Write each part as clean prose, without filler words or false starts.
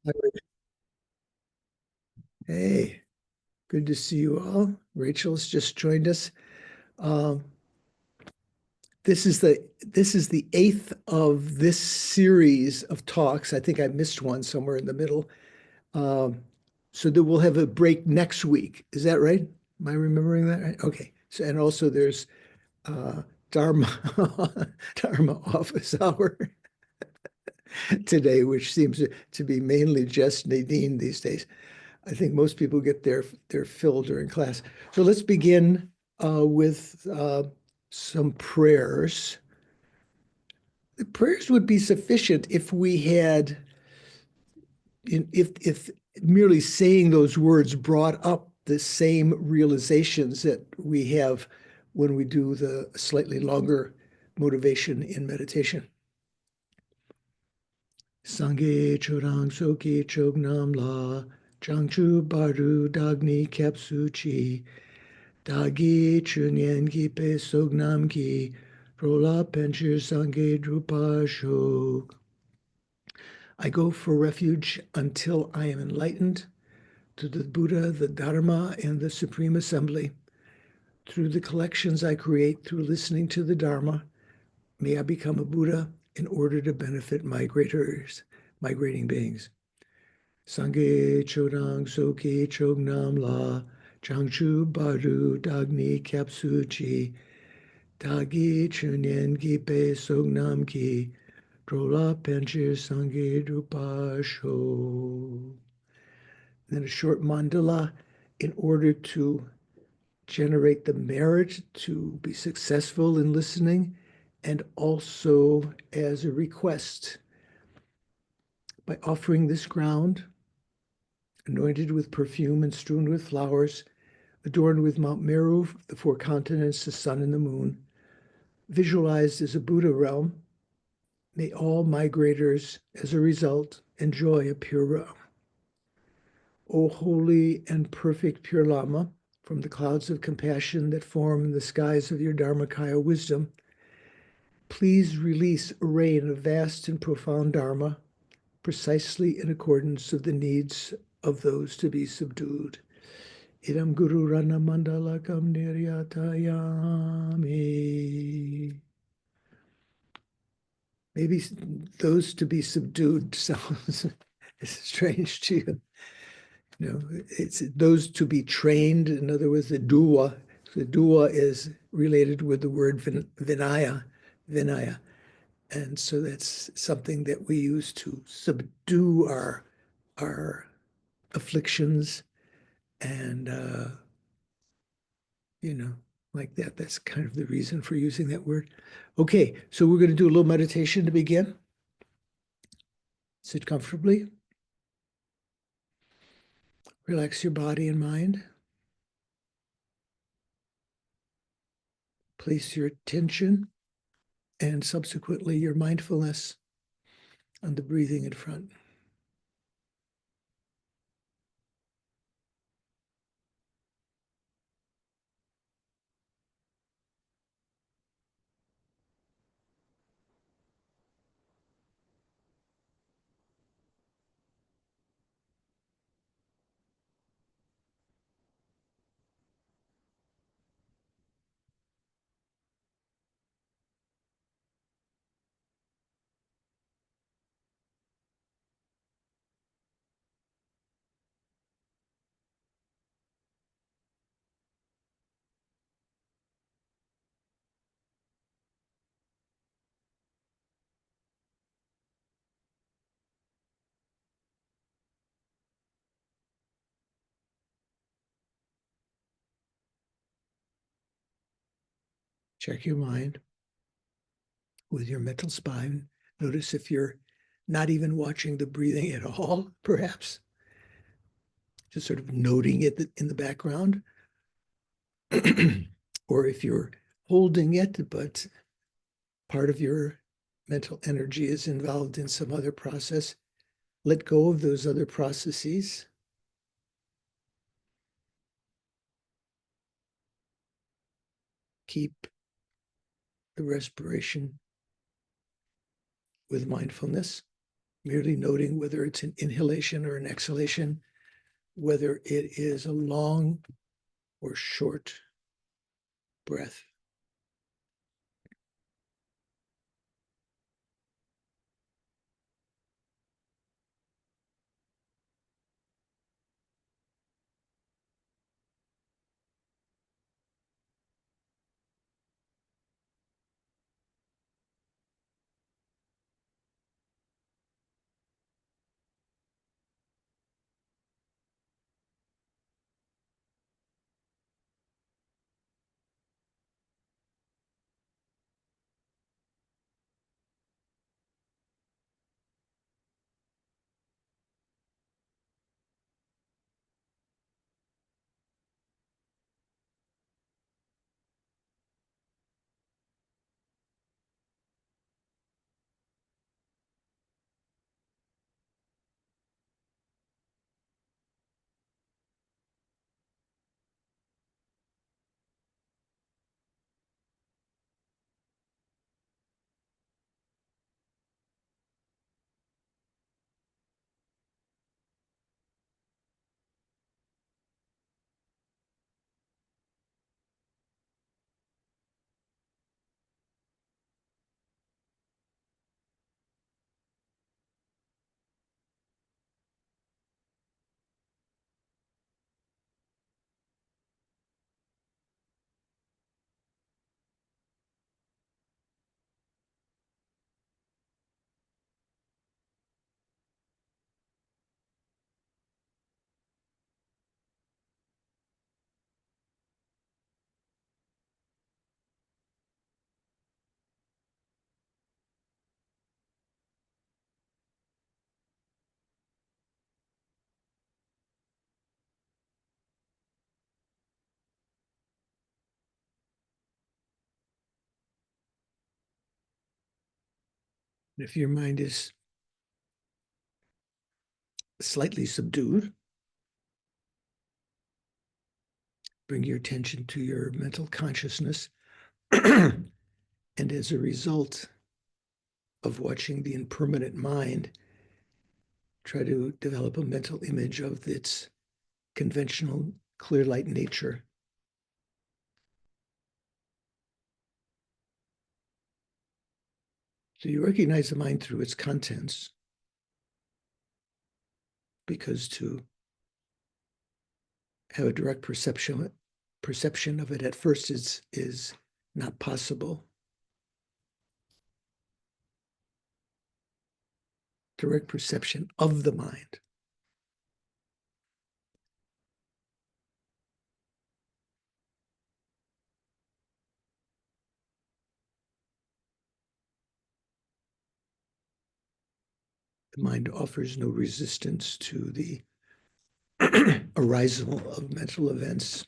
Hi, hey, good to see you all. Rachel's just joined us. Um, this is the eighth of this series of talks. I think I missed one somewhere in the middle. Um, so that we'll have a break next week. Is that right? Am I remembering that right? Okay. So and also there's uh, Dharma Dharma office hour today, which seems to be mainly just Nadine these days. I think most people get their fill during class. So let's begin with some prayers. The prayers would be sufficient if we had, if merely saying those words brought up the same realizations that we have when we do the slightly longer motivation in meditation. Sangye chorang soki chognam la, changchu baru dagni kapsu chi, Dagi chunyen ki pe sognam ki rola penchir sangye drupa shok. I go for refuge until I am enlightened to the Buddha, the Dharma, and the Supreme Assembly. Through the collections I create through listening to the Dharma, may I become a Buddha in order to benefit migrators, migrating beings. Sangye chodang soki chognam la, changchu baru dagni kapsu chi, Dagi chunyen ki pe sognam ki drola penchir sangye drupa sho. Then a short mandala in order to generate the merit to be successful in listening, and also as a request. By offering this ground, anointed with perfume and strewn with flowers, adorned with Mount Meru, the four continents, the sun and the moon, visualized as a Buddha realm, may all migrators, as a result, enjoy a pure realm. O holy and perfect pure Lama, from the clouds of compassion that form the skies of your Dharmakaya wisdom, please release a rain of vast and profound Dharma, precisely in accordance with the needs of those to be subdued. Idam Guru Rana Mandalakam Niryatayami. Maybe those to be subdued sounds strange to you. It's those to be trained. In other words, the duwa. The duwa is related with the word vinaya. And so that's something that we use to subdue our afflictions and, you know, like that. That's kind of the reason for using that word. Okay, so we're going to do a little meditation to begin. Sit comfortably. Relax your body and mind. Place your attention and subsequently your mindfulness on the breathing in front. Check your mind with your mental spine. Notice if you're not even watching the breathing at all, perhaps, just sort of noting it in the background. Or if you're holding it, but part of your mental energy is involved in some other process, let go of those other processes. Keep the respiration with mindfulness. merely noting whether it's an inhalation or an exhalation, whether it is a long or short breath. If your mind is slightly subdued, bring your attention to your mental consciousness. And as a result of watching the impermanent mind, try to develop a mental image of its conventional clear light nature. So you recognize the mind through its contents, because to have a direct perception of it at first is not possible. Direct perception of the mind. The mind offers no resistance to the arisal of mental events,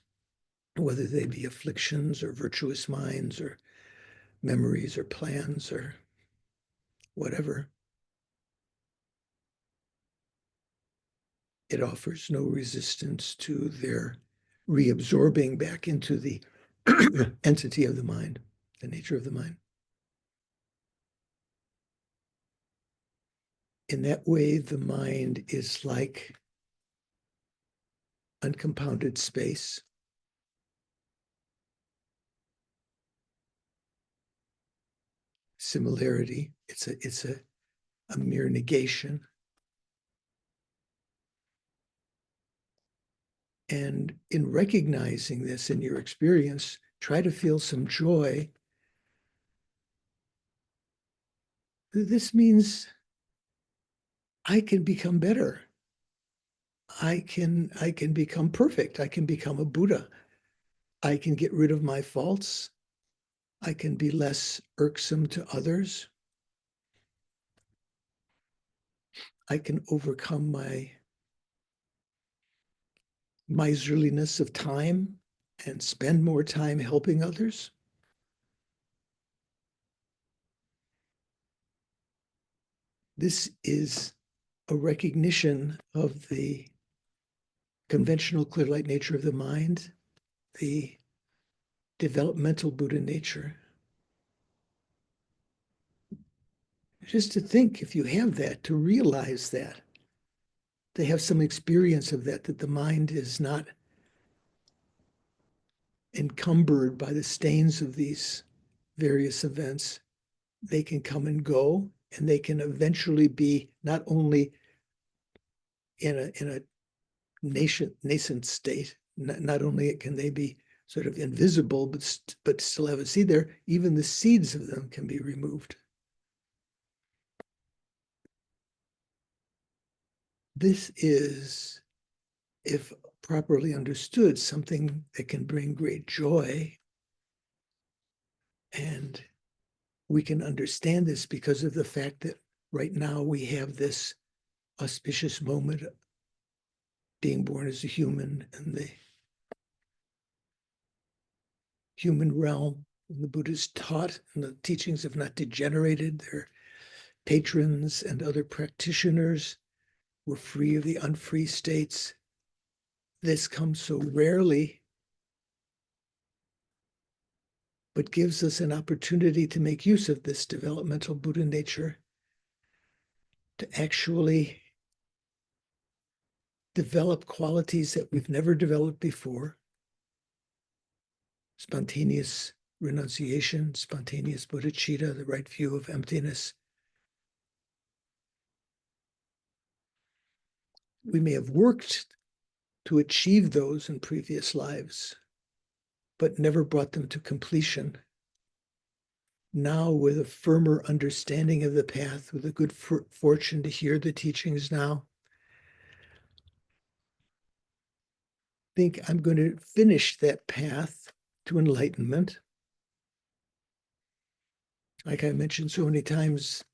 whether they be afflictions or virtuous minds or memories or plans or whatever. It offers no resistance to their reabsorbing back into the entity of the mind, the nature of the mind. In that way, the mind is like uncompounded space. Similarity, it's a mere negation. And in recognizing this in your experience, try to feel some joy. This means I can become better. I can become perfect. I can become a Buddha. I can get rid of my faults. I can be less irksome to others. I can overcome my miserliness of time and spend more time helping others. This is a recognition of the conventional clear light nature of the mind, the developmental Buddha nature. Just to think, if you have that, to realize that, to have some experience of that, that the mind is not encumbered by the stains of these various events. They can come and go, and they can eventually be not only in a nascent state, not only can they be sort of invisible, but still have a seed there, even the seeds of them can be removed. This is, if properly understood, something that can bring great joy. And we can understand this because of the fact that right now we have this auspicious moment of being born as a human in the human realm. And the Buddhists taught, and the teachings have not degenerated. Their patrons and other practitioners were free of the unfree states. This comes so rarely, but gives us an opportunity to make use of this developmental Buddha nature to actually develop qualities that we've never developed before. Spontaneous renunciation, spontaneous bodhicitta, the right view of emptiness. We may have worked to achieve those in previous lives, but never brought them to completion. Now, with a firmer understanding of the path, with a good fortune to hear the teachings now, think I'm going to finish that path to enlightenment. Like I mentioned so many times,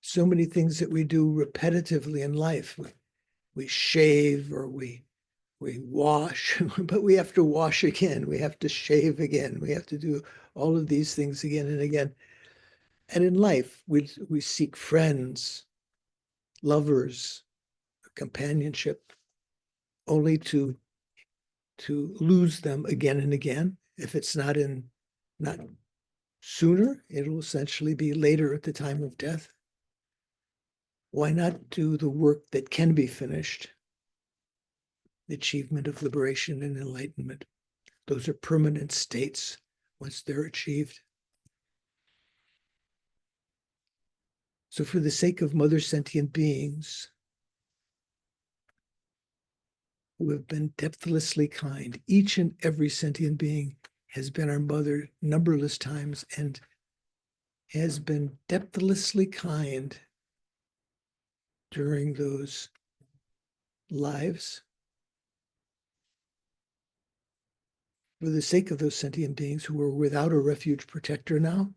so many things that we do repetitively in life. We shave or we wash, but we have to wash again. We have to shave again. We have to do all of these things again and again. And in life, we seek friends, lovers, companionship, only to lose them again and again. If it's not sooner, it'll essentially be later at the time of death. Why not do the work that can be finished? The achievement of liberation and enlightenment. Those are permanent states once they're achieved. So for the sake of mother sentient beings who have been depthlessly kind, each and every sentient being has been our mother numberless times and has been depthlessly kind during those lives. For the sake of those sentient beings who are without a refuge protector now,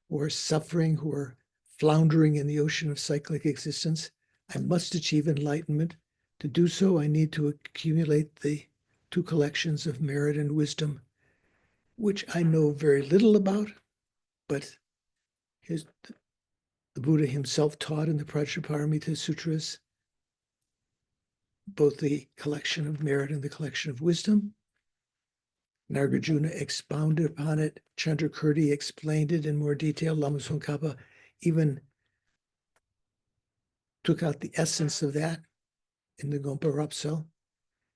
who are suffering, who are floundering in the ocean of cyclic existence, I must achieve enlightenment. To do so, I need to accumulate the two collections of merit and wisdom, which I know very little about, but the Buddha himself taught in the Prajnaparamita Sutras, both the collection of merit and the collection of wisdom. Nagarjuna expounded upon it. Chandrakirti explained it in more detail. Lama Khapa even took out the essence of that in the Gompa Rapso. I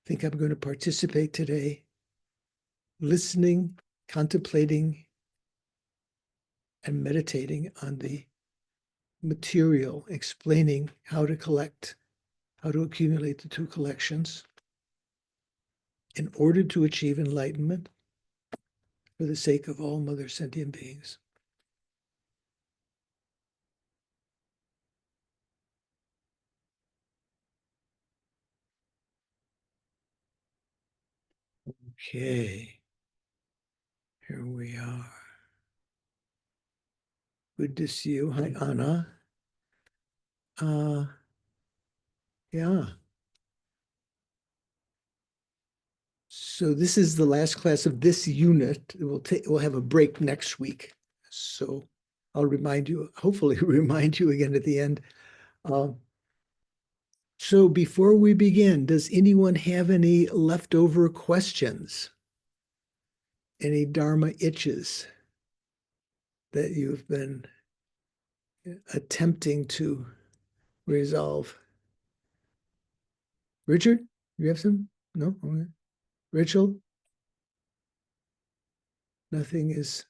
think I'm going to participate today, listening, contemplating, and meditating on the material explaining how to collect, how to accumulate the two collections in order to achieve enlightenment for the sake of all mother sentient beings. Okay, here we are. Good to see you. Hi, Anna. Yeah. So this is the last class of this unit. We'll have a break next week. So I'll remind you, hopefully remind you again at the end. So before we begin, does anyone have any leftover questions? Any Dharma itches that you've been attempting to resolve. Richard, you have some? No? Okay. Rachel, nothing is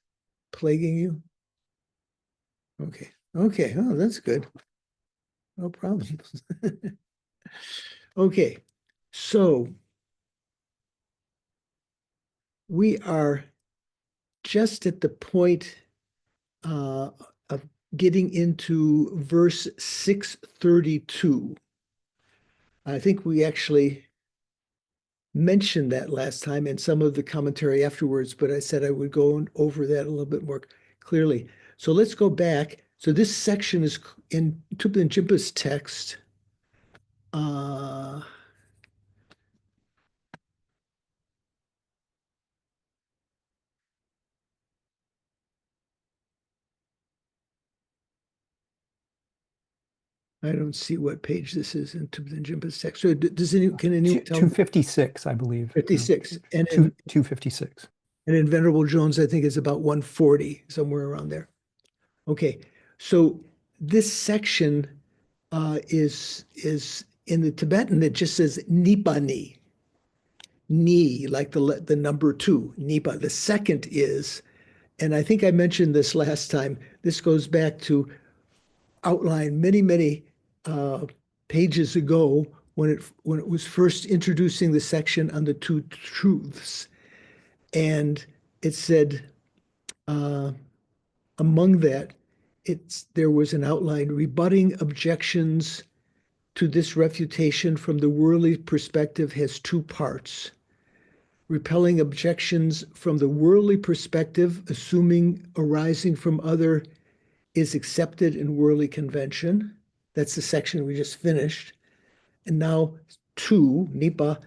plaguing you? Okay. Okay. Oh, that's good. No problem. Okay. So we are just at the point of getting into verse 632. I think we actually mentioned that last time in some of the commentary afterwards, but I said I would go over that a little bit more clearly. So let's go back. So this section is in Thupten Jinpa's text. I don't see what page this is in Thupten Jinpa's text. So can anyone tell me? 256, I believe. 56. And 256. And in Venerable Jones, I think it's about 140, somewhere around there. Okay, so this section is in the Tibetan, it just says Nipani. Ni, like the number 2, Nipa. The second is, and I think I mentioned this last time, this goes back to outline many pages ago when it was first introducing the section on the two truths. And it said, among that, there was an outline rebutting objections to this refutation from the worldly perspective has two parts. Repelling objections from the worldly perspective, assuming arising from other is accepted in worldly convention. That's the section we just finished. And now 2, Nipa,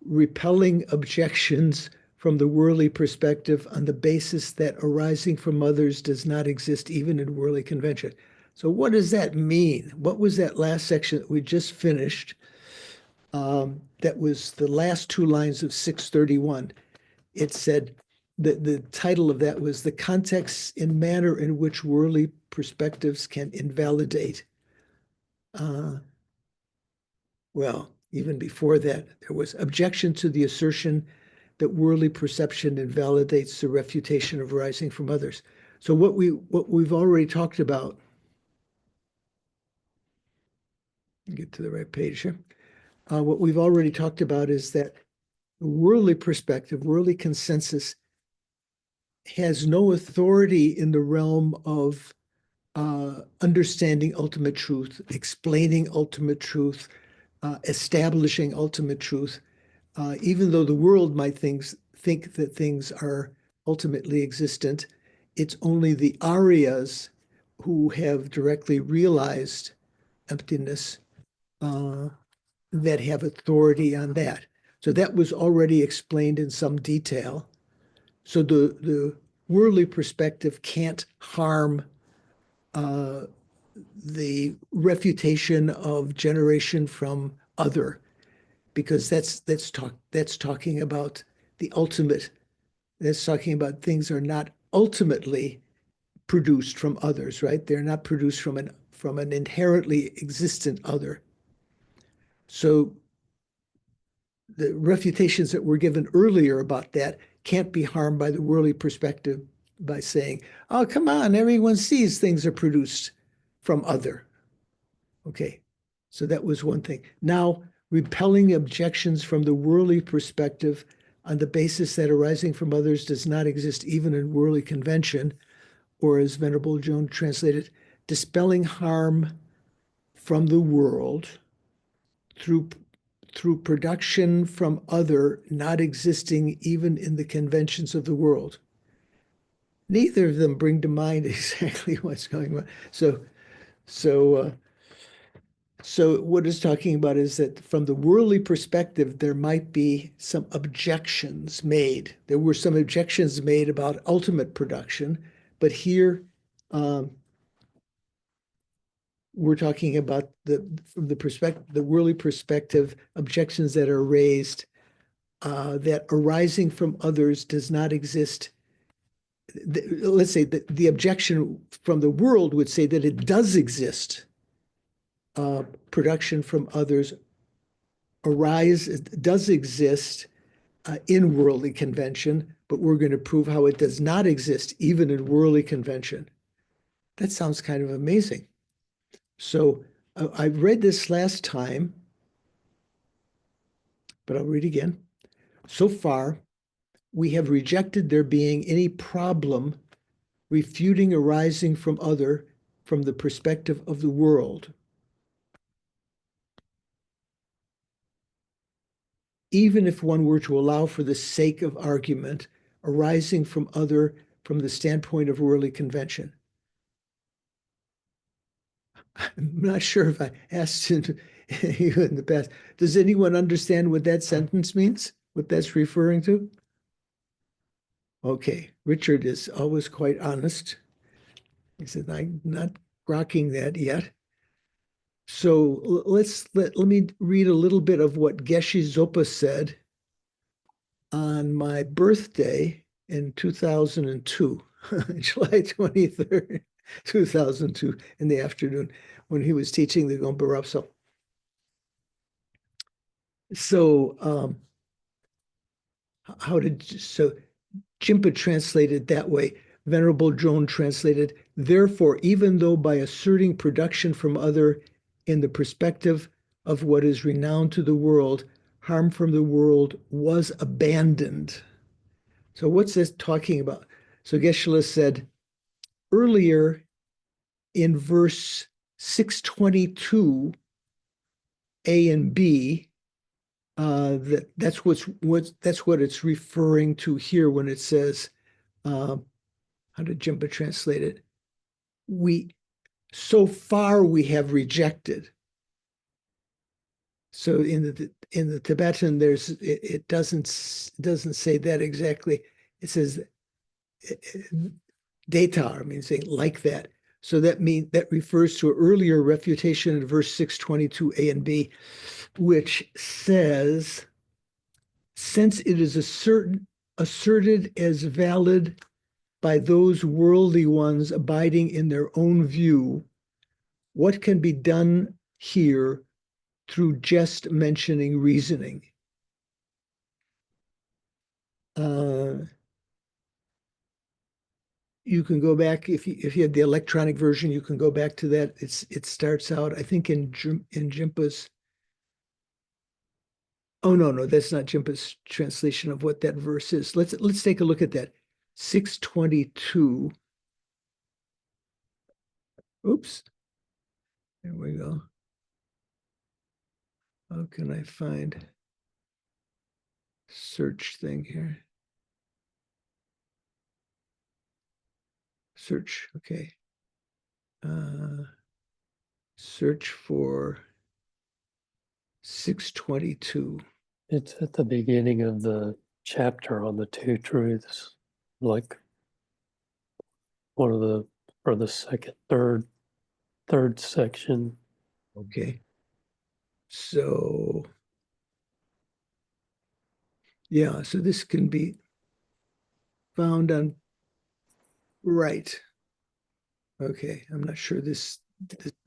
repelling objections from the worldly perspective on the basis that arising from others does not exist even in worldly convention. So what does that mean? What was that last section that we just finished? That was the last 2 lines of 631. It said, the title of that was the context and manner in which worldly perspectives can invalidate. Well, even before that, there was objection to the assertion that worldly perception invalidates the refutation of arising from others. So what we've already talked about, get to the right page here. What we've already talked about is that the worldly perspective, worldly consensus, has no authority in the realm of understanding ultimate truth, explaining ultimate truth, establishing ultimate truth. Even though the world might think that things are ultimately existent, it's only the Aryas who have directly realized emptiness that have authority on that. So that was already explained in some detail. So the worldly perspective can't harm the refutation of generation from other, because that's talking about the ultimate. That's talking about things are not ultimately produced from others, right? They're not produced from an inherently existent other. So the refutations that were given earlier about that can't be harmed by the worldly perspective by saying, oh, come on, everyone sees things are produced from other. Okay, so that was one thing. Now, repelling objections from the worldly perspective on the basis that arising from others does not exist even in worldly convention, or as Venerable Jones translated, dispelling harm from the world through production from other not existing even in the conventions of the world. Neither of them bring to mind exactly what's going on. So what it's talking about is that from the worldly perspective, there might be some objections made. There were some objections made about ultimate production, but here we're talking about from the worldly perspective, objections that are raised that arising from others does not exist let's say that the objection from the world would say that it does exist. Production from others does exist in worldly convention, but we're going to prove how it does not exist even in worldly convention. That sounds kind of amazing. So I read this last time, but I'll read again. So far, we have rejected there being any problem refuting arising from the perspective of the world. Even if one were to allow for the sake of argument arising from the standpoint of worldly convention. I'm not sure if I asked you in the past. Does anyone understand what that sentence means? What that's referring to? Okay, Richard is always quite honest. He said, I'm not grokking that yet. So let me read a little bit of what Geshe Zopa said on my birthday in 2002, July 23rd, 2002, in the afternoon, when he was teaching the Gompa Rapso. So Jimpa translated that way. Venerable Joan translated, therefore, even though by asserting production from other in the perspective of what is renowned to the world, harm from the world was abandoned. So what's this talking about? So Geshe-la said earlier in verse 622, A and B, that's what it's referring to here when it says, how did Jimpa translate it? So far we have rejected. So in the Tibetan, it doesn't say that exactly. It says datar, means saying like that. So that refers to an earlier refutation in verse 622 A and B, which says, since it is asserted as valid by those worldly ones abiding in their own view, what can be done here through just mentioning reasoning? You can go back, if you have the electronic version, you can go back to that. It starts out, I think, in Jimpa's. Oh, no, that's not Jimpa's translation of what that verse is. Let's take a look at that. 622. Oops. There we go. How can I find search thing here? Search, okay. Search for 622. It's at the beginning of the chapter on the two truths, like or the second, third section. Okay. So, yeah, so this can be found on, right. Okay, I'm not sure this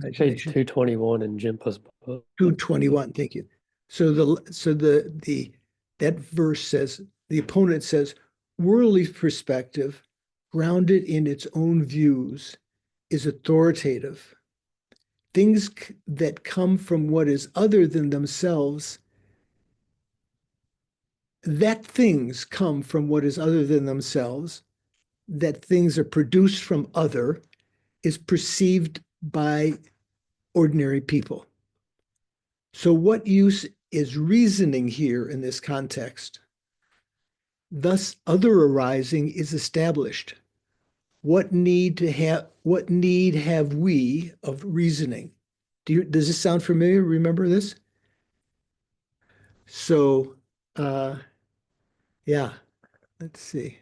Page 221 in Jimpa's book. 221, thank you. So that verse says, the opponent says, worldly perspective, grounded in its own views, is authoritative. Things that come from what is other than themselves, that things come from what is other than themselves, that things are produced from other, is perceived by ordinary people. So what use is reasoning here in this context? Thus, other arising is established. What need have we of reasoning? Does this sound familiar? Remember this? So, yeah, let's see.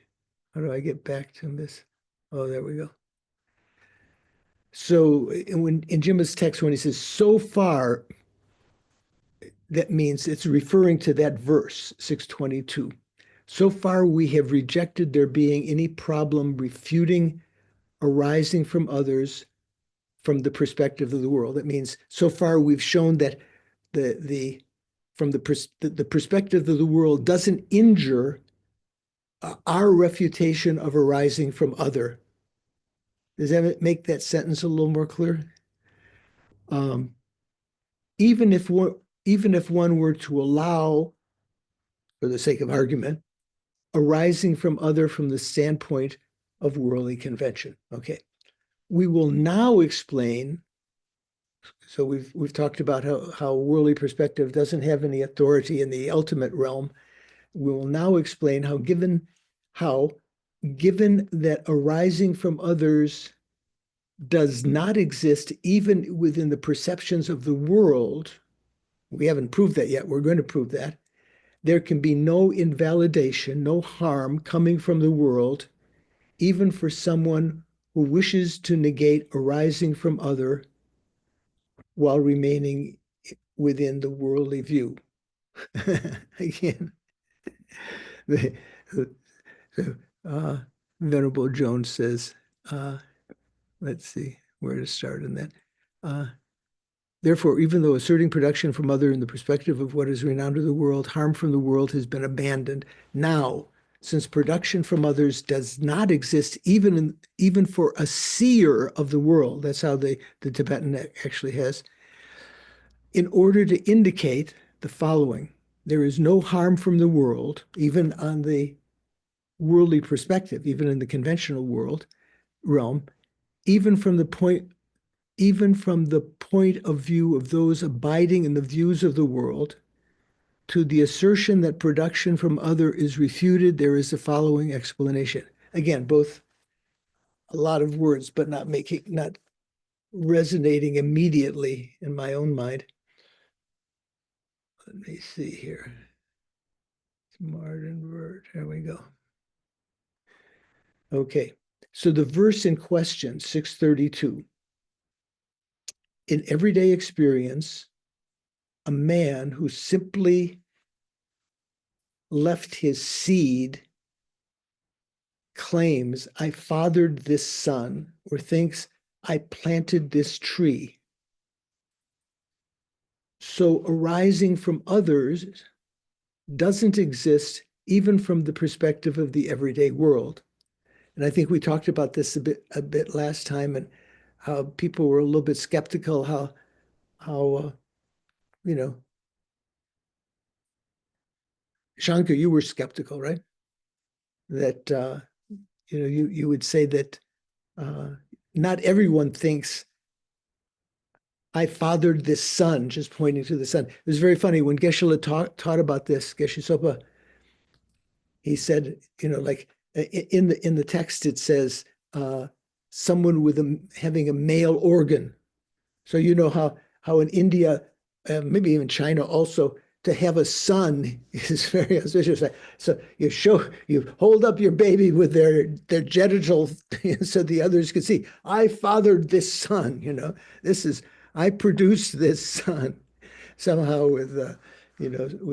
How do I get back to this? Oh, there we go. So in Jima's text, when he says so far, that means it's referring to that verse, 622. So far, we have rejected there being any problem refuting arising from others from the perspective of the world. That means so far we've shown that from the perspective of the world doesn't injure our refutation of arising from other. Does that make that sentence a little more clear? Um, even if one were to allow, for the sake of argument, arising from other from the standpoint of worldly convention. Okay. We will now explain. So we've talked about how worldly perspective doesn't have any authority in the ultimate realm. We will now explain how given that arising from others does not exist even within the perceptions of the world, we haven't proved that yet, we're going to prove that, there can be no invalidation, no harm coming from the world, even for someone who wishes to negate arising from other while remaining within the worldly view. Again, Venerable Jones says, let's see where to start in that. Therefore, even though asserting production from other in the perspective of what is renowned to the world, harm from the world has been abandoned. Now, since production from others does not exist even for a seer of the world, that's how the Tibetan actually has, in order to indicate the following: there is no harm from the world, even on the worldly perspective, even in the conventional world realm, even from the point of view of those abiding in the views of the world. To the assertion that production from other is refuted, there is the following explanation. Again, both a lot of words, but not resonating immediately in my own mind. Let me see here. Smart invert. There we go. Okay. So the verse in question, 632. In everyday experience, a man who simply left his seed claims, I fathered this son, or thinks, I planted this tree. So arising from others doesn't exist even from the perspective of the everyday world. And I think we talked about this a bit last time, and how people were a little bit skeptical, how Shankar, you were skeptical, right? That you would say that not everyone thinks I fathered this son, just pointing to the sun. It was very funny when Geshe-la taught about this, Geshe Sopa, he said, like in the text it says someone with having a male organ. So you know how in India, maybe even China also, to have a son is very auspicious. So you hold up your baby with their genitals so the others can see, I fathered this son, I produced this son, somehow with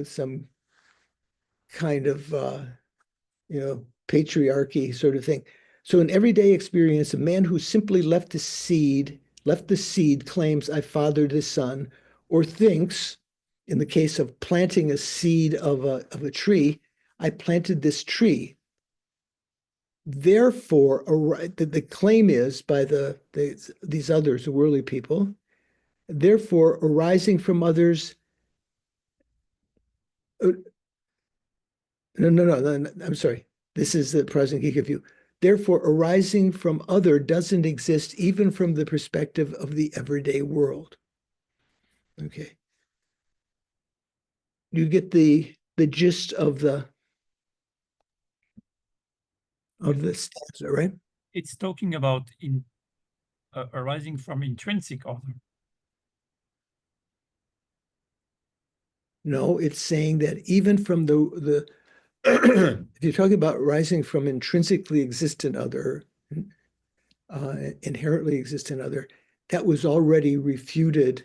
some kind of, patriarchy sort of thing. So in everyday experience, a man who simply left the seed claims, I fathered this son, or thinks, in the case of planting a seed of a tree, I planted this tree. Therefore, the claim is by these others, the worldly people, therefore arising from others. No, I'm sorry. This is the present geek view. Therefore, arising from other doesn't exist even from the perspective of the everyday world. Okay. You get the gist of the stanza, right? It's talking about arising from intrinsic order. No, it's saying that even from the if you're talking about rising from intrinsically existent other, inherently existent other, that was already refuted.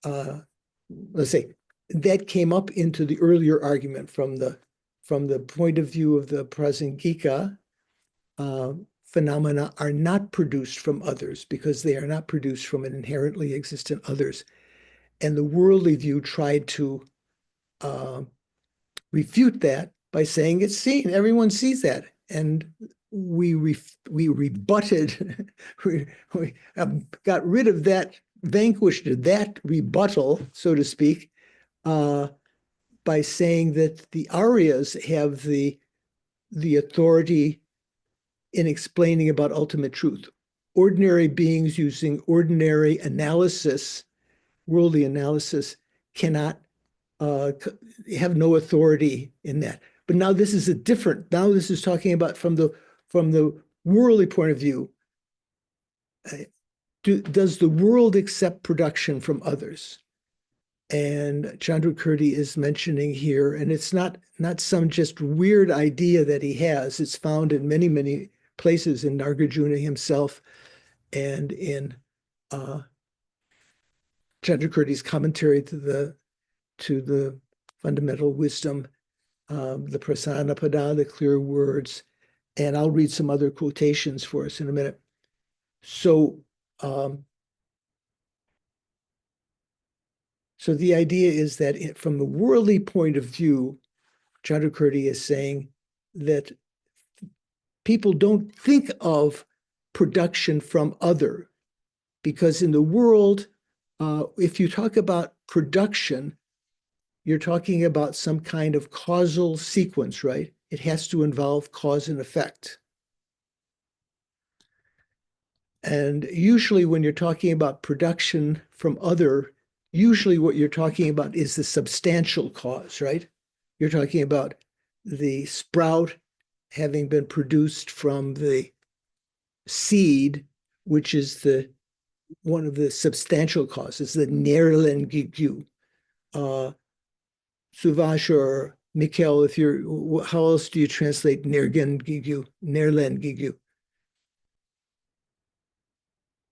Let's say that came up into the earlier argument from the from the point of view of the Prasangika, phenomena are not produced from others because they are not produced from an inherently existent others. And the worldly view tried to refute that by saying it's seen. Everyone sees that. And we rebutted, we got rid of that, vanquished that rebuttal, so to speak, by saying that the Aryas have the authority in explaining about ultimate truth. Ordinary beings using ordinary analysis, worldly analysis, cannot have no authority in that. But now this is now this is talking about from the worldly point of view. Does the world accept production from others? And Chandrakirti is mentioning here, and it's not some just weird idea that he has. It's found in many, many places in Nagarjuna himself and in Chandrakirti's commentary to the fundamental wisdom, the Prasanapada, the clear words, and I'll read some other quotations for us in a minute. So, so the idea is that from the worldly point of view, Chandrakirti is saying that people don't think of production from other, because in the world, if you talk about production, you're talking about some kind of causal sequence, right? It has to involve cause and effect. And usually when you're talking about production from other, usually what you're talking about is the substantial cause, right? You're talking about the sprout having been produced from the seed, which is one of the substantial causes, the Nerlen Gigyu. Suvash or Mikhail, how else do you translate Nergen Gigyu, Nerlen Gigyu?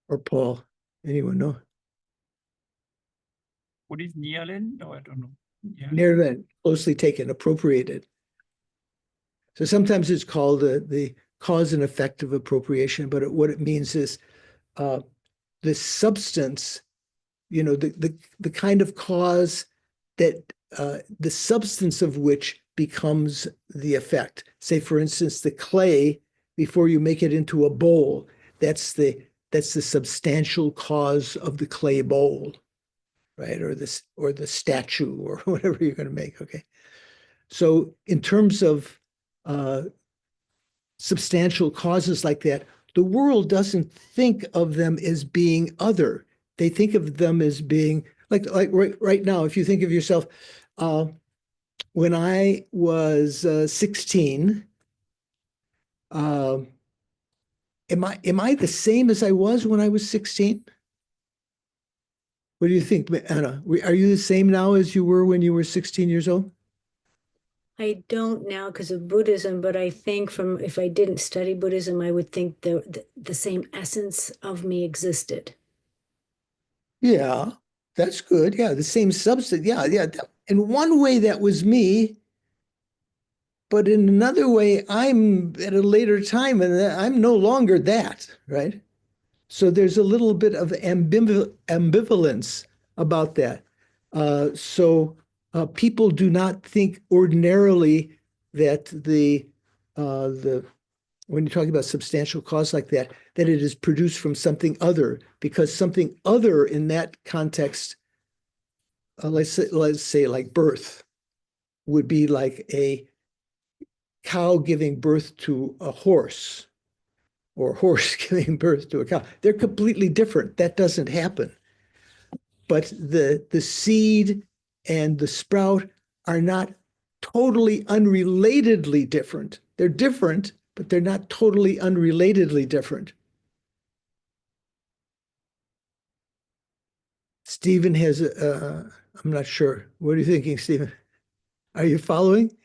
Or Paul, anyone know? What is Nialen? No, I don't know. Yeah. Nerlen, closely taken, appropriated. So sometimes it's called the cause and effect of appropriation, but what it means is the substance, the kind of cause that the substance of which becomes the effect. Say, for instance, the clay, before you make it into a bowl, that's the substantial cause of the clay bowl, right? Or the statue or whatever you're going to make, okay? So in terms of substantial causes like that, the world doesn't think of them as being other. They think of them as being like right now, if you think of yourself, when I was 16, am I the same as I was when I was 16? What do you think, Anna? Are you the same now as you were when you were 16 years old? I don't now because of Buddhism, but I think if I didn't study Buddhism, I would think the same essence of me existed. Yeah, that's good. Yeah, the same substance. Yeah. In one way, that was me. But in another way, I'm at a later time and I'm no longer that, right? So there's a little bit of ambivalence about that. So people do not think ordinarily that when you're talking about substantial cause like that it is produced from something other, because something other in that context, let's say like birth, would be like a cow giving birth to a horse, or a horse giving birth to a cow. They're completely different. That doesn't happen. But the seed and the sprout are not totally unrelatedly different. They're different, but they're not totally unrelatedly different. Stephen has, I'm not sure. What are you thinking, Stephen? Are you following?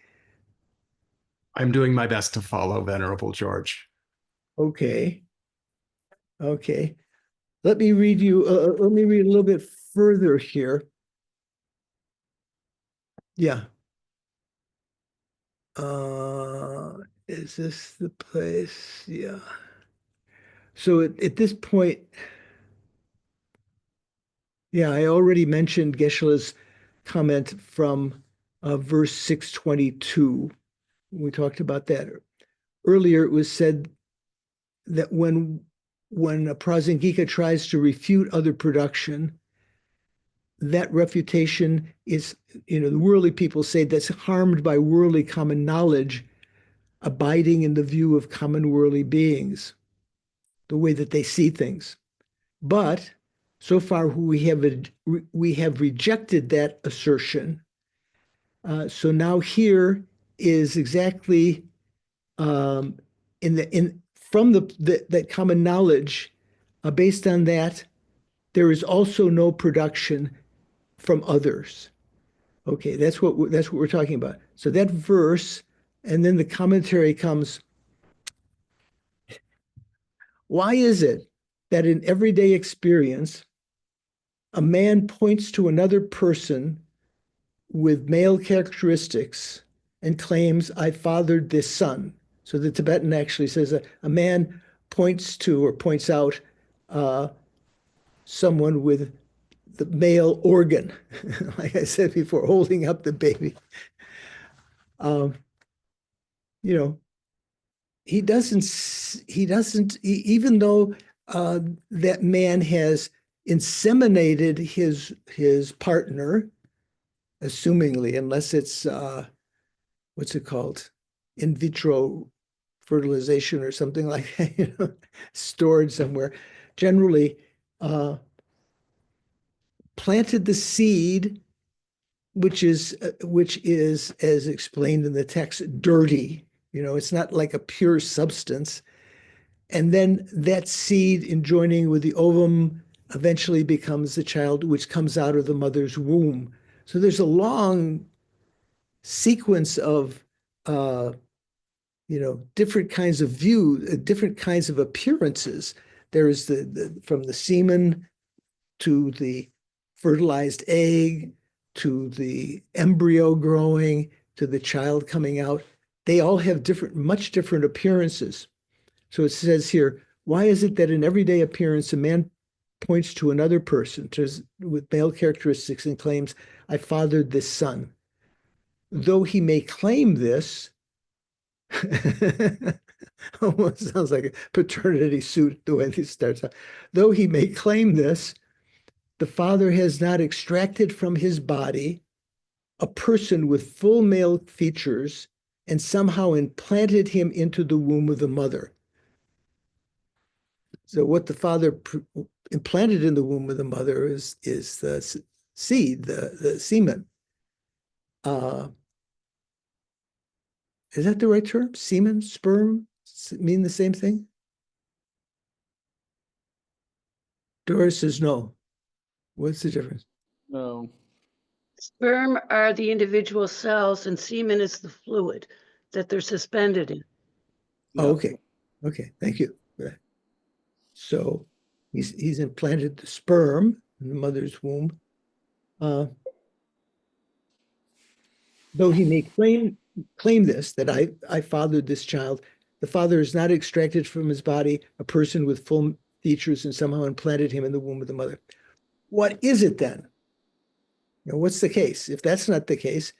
I'm doing my best to follow, Venerable George. Okay. Let me read a little bit further here. Yeah. Is this the place? Yeah. So at this point, yeah, I already mentioned Geshe-la's comment from verse 622. We talked about that. Earlier, it was said that when a Prasangika tries to refute other production, that refutation is, the worldly people say that's harmed by worldly common knowledge, abiding in the view of common worldly beings, the way that they see things. But so far we have rejected that assertion. So now here is exactly from that common knowledge. Based on that, there is also no production from others. Okay, that's what we're talking about. So that verse, and then the commentary comes. Why is it that in everyday experience, a man points to another person with male characteristics and claims, I fathered this son? So the Tibetan actually says a man points to or points out someone with the male organ, like I said before, holding up the baby. You know, he doesn't, even though that man has inseminated his partner, assumingly, unless it's what's it called, in vitro fertilization or something like that, stored somewhere. Generally, planted the seed, which is as explained in the text, dirty. It's not like a pure substance. And then that seed, in joining with the ovum, eventually becomes the child, which comes out of the mother's womb. So there's a long sequence of, different kinds of different kinds of appearances. There is from the semen to the fertilized egg to the embryo growing to the child coming out. They all have much different appearances. So it says here, why is it that in everyday appearance, a man points to another person with male characteristics and claims, I fathered this son? Though he may claim this, almost sounds like a paternity suit the way this starts out. Though he may claim this, the father has not extracted from his body a person with full male features and somehow implanted him into the womb of the mother. So what the father implanted in the womb of the mother is the seed, the semen. Is that the right term? Semen, sperm, mean the same thing? Doris says no. What's the difference? No. Sperm are the individual cells and semen is the fluid that they're suspended in. Oh, okay. Okay, thank you for that. So he's implanted the sperm in the mother's womb. Though he may claim this, that I fathered this child, the father has not extracted from his body a person with full features and somehow implanted him in the womb of the mother. What is it then? What's the case? If that's not the case,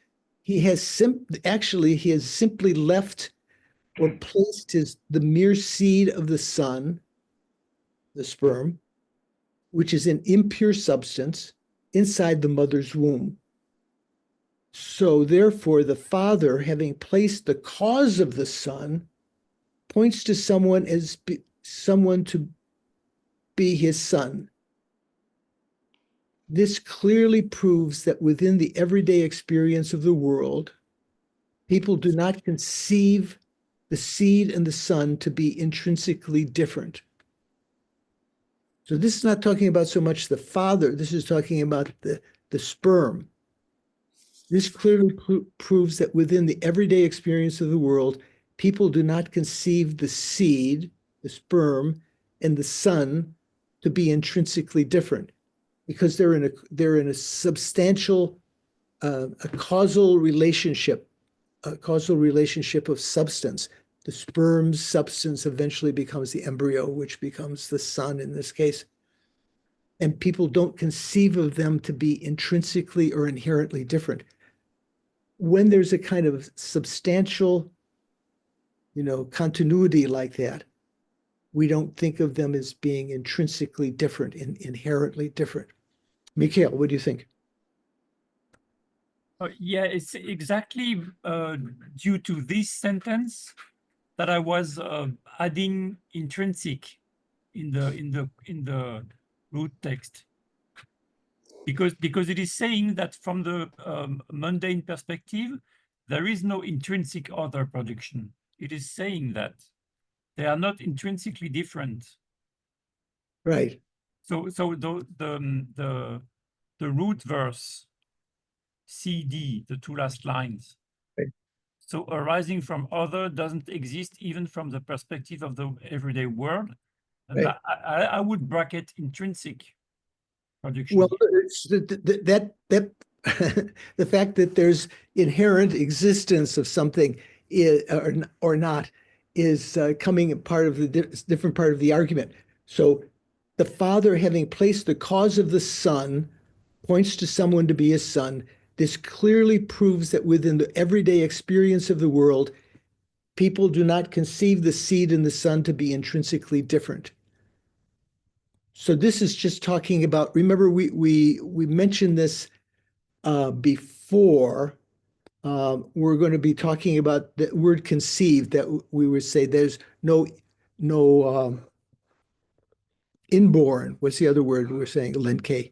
he has simply left or placed the mere seed of the son, the sperm, which is an impure substance, inside the mother's womb. So therefore, the father, having placed the cause of the son, points to someone as someone to be his son. This clearly proves that within the everyday experience of the world, people do not conceive the seed and the son to be intrinsically different. So this is not talking about so much the father, this is talking about the sperm. This clearly proves that within the everyday experience of the world, people do not conceive the seed, the sperm, and the son to be intrinsically different, because they're in a substantial, a causal relationship a causal relationship of substance. The sperm's substance eventually becomes the embryo, which becomes the son in this case. And people don't conceive of them to be intrinsically or inherently different. When there's a kind of substantial, continuity like that, we don't think of them as being intrinsically different, inherently different. Mikhail, what do you think? Yeah, it's exactly due to this sentence that I was adding intrinsic in the root text, because it is saying that from the mundane perspective, there is no intrinsic other production. It is saying that they are not intrinsically different. Right. So the root verse CD, the two last lines. Right. So arising from other doesn't exist even from the perspective of the everyday world. And Right. I would bracket intrinsic production. Well, it's that the fact that there's inherent existence of something or not is coming part of the different part of the argument. So the Father, having placed the cause of the Son, points to someone to be his son. This clearly proves that within the everyday experience of the world, people do not conceive the seed and the son to be intrinsically different. So this is just talking about, remember we mentioned this before. We're going to be talking about the word conceived, that we would say there's no inborn. What's the other word we're saying? Lenke.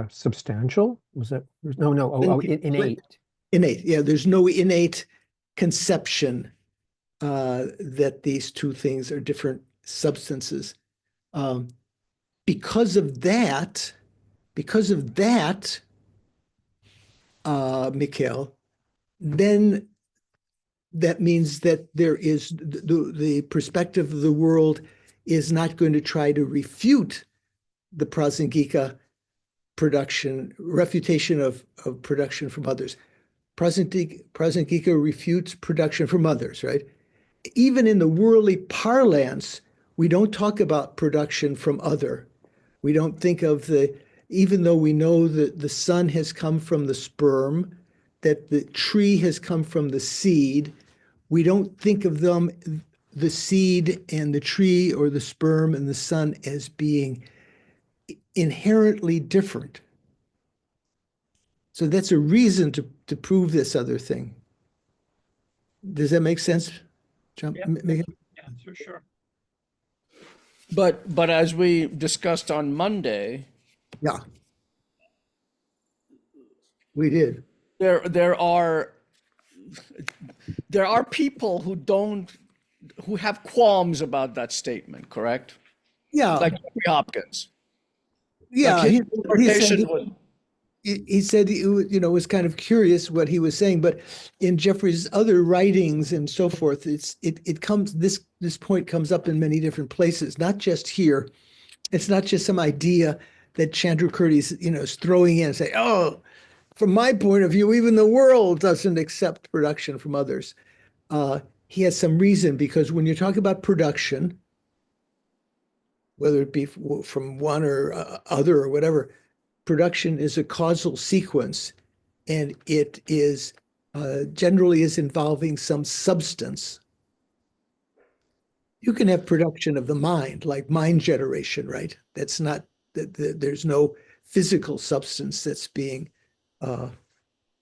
Substantial? Was that? No, innate. Innate. Yeah, there's no innate conception that these two things are different substances. Because of that, Mikhail, then that means that there is the perspective of the world is not going to try to refute the prasangika refutation of production from others. Prasangika refutes production from others, right? Even in the worldly parlance, we don't talk about production from other. We don't think of even though we know that the son has come from the sperm, that the tree has come from the seed, we don't think of them, the seed and the tree or the sperm and the son, as being inherently different. So that's a reason to prove this other thing. Does that make sense, John? Yeah, for sure. But as we discussed on Monday, Yeah, we did. there are people who have qualms about that statement, correct? Yeah, Like Jeffrey Hopkins. yeah. Like his He said he was kind of curious what he was saying, but in Jeffrey's other writings and so forth, this point comes up in many different places, not just here. It's not just some idea that Chandrakirti is throwing in and say, oh, from my point of view, even the world doesn't accept production from others. He has some reason, because when you talk about production, whether it be from one or other or whatever, production is a causal sequence, and it is generally is involving some substance. You can have production of the mind, like mind generation, right? That's not there's no physical substance that's being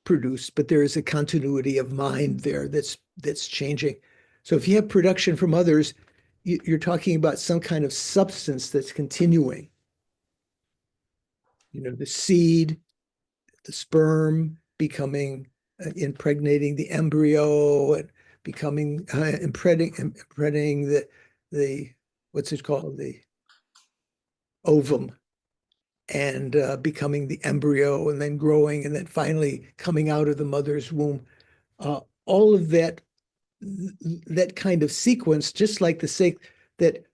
produced, but there is a continuity of mind there that's changing. So if you have production from others, you're talking about some kind of substance that's continuing. The seed, the sperm becoming, impregnating the embryo, and becoming, impregnating the what's it called? The ovum, and becoming the embryo, and then growing, and then finally coming out of the mother's womb. All of that kind of sequence, just like the sake that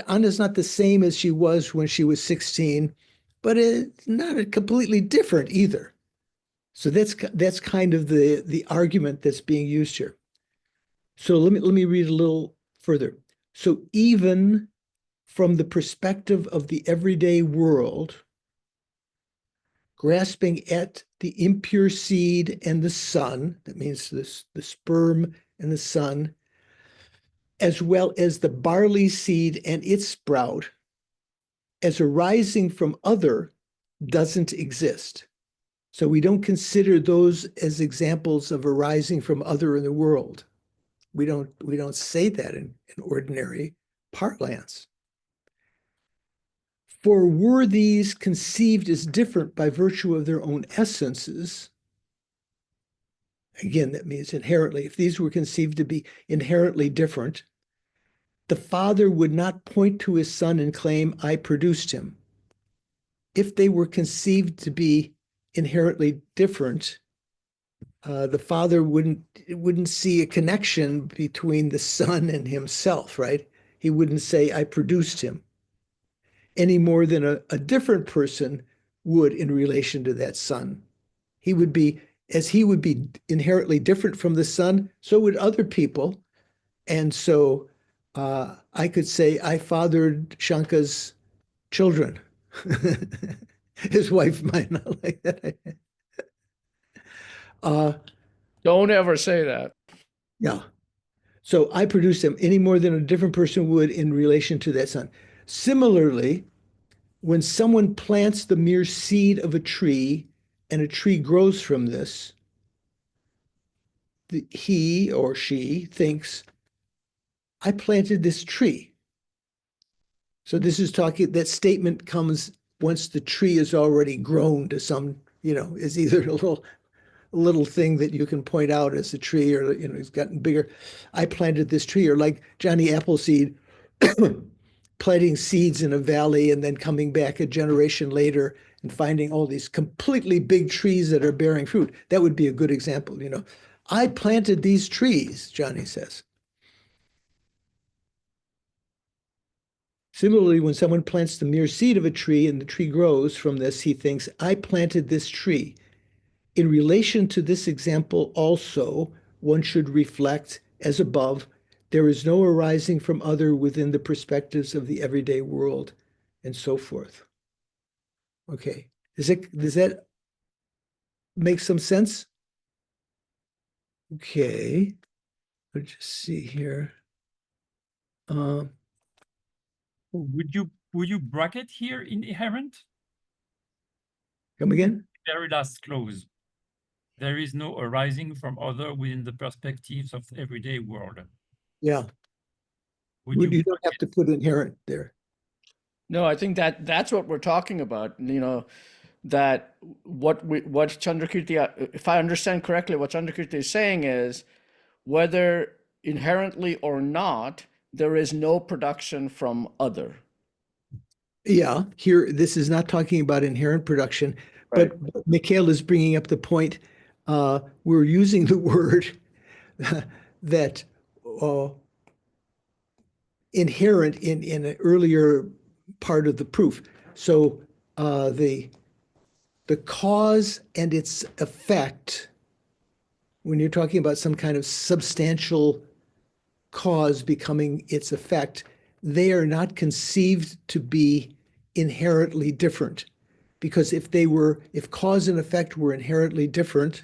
Anna's not the same as she was when she was 16, but it's not completely different either. So that's kind of the argument that's being used here. So let me read a little further. So even from the perspective of the everyday world, grasping at the impure seed and the sun, that means the sperm and the sun, as well as the barley seed and its sprout, as arising from other, doesn't exist. So we don't consider those as examples of arising from other in the world. We don't say that in ordinary parlance. For were these conceived as different by virtue of their own essences, again, that means inherently, if these were conceived to be inherently different, the father would not point to his son and claim, I produced him. If they were conceived to be inherently different, the father wouldn't see a connection between the son and himself, right? He wouldn't say, I produced him, any more than a different person would in relation to that son. He would be inherently different from the son, so would other people. And so I could say, I fathered Shanka's children. His wife might not like that. Don't ever say that. Yeah. So I produce them any more than a different person would in relation to that son. Similarly, when someone plants the mere seed of a tree and a tree grows from this, he or she thinks, I planted this tree. So this is talking, that statement comes once the tree is already grown to some, is either a little thing that you can point out as a tree, or it's gotten bigger. I planted this tree, or like Johnny Appleseed planting seeds in a valley and then coming back a generation later and finding all these completely big trees that are bearing fruit. That would be a good example. I planted these trees, Johnny says. Similarly, when someone plants the mere seed of a tree and the tree grows from this, he thinks, I planted this tree. In relation to this example also, one should reflect, as above, there is no arising from other within the perspectives of the everyday world, and so forth. Okay, does that make some sense? Okay, let's just see here. Would you bracket here inherent? Come again? Very last clause. There is no arising from other within the perspectives of everyday world. Yeah. Would You don't have to put inherent there. No, I think that's what we're talking about. That what Chandrakirti, if I understand correctly, what Chandrakirti is saying is, whether inherently or not, there is no production from other. Yeah, here, this is not talking about inherent production, Right. but Mikhail is bringing up the point, we're using the word that inherent in an earlier part of the proof. So the cause and its effect, when you're talking about some kind of substantial cause becoming its effect, they are not conceived to be inherently different. Because if cause and effect were inherently different,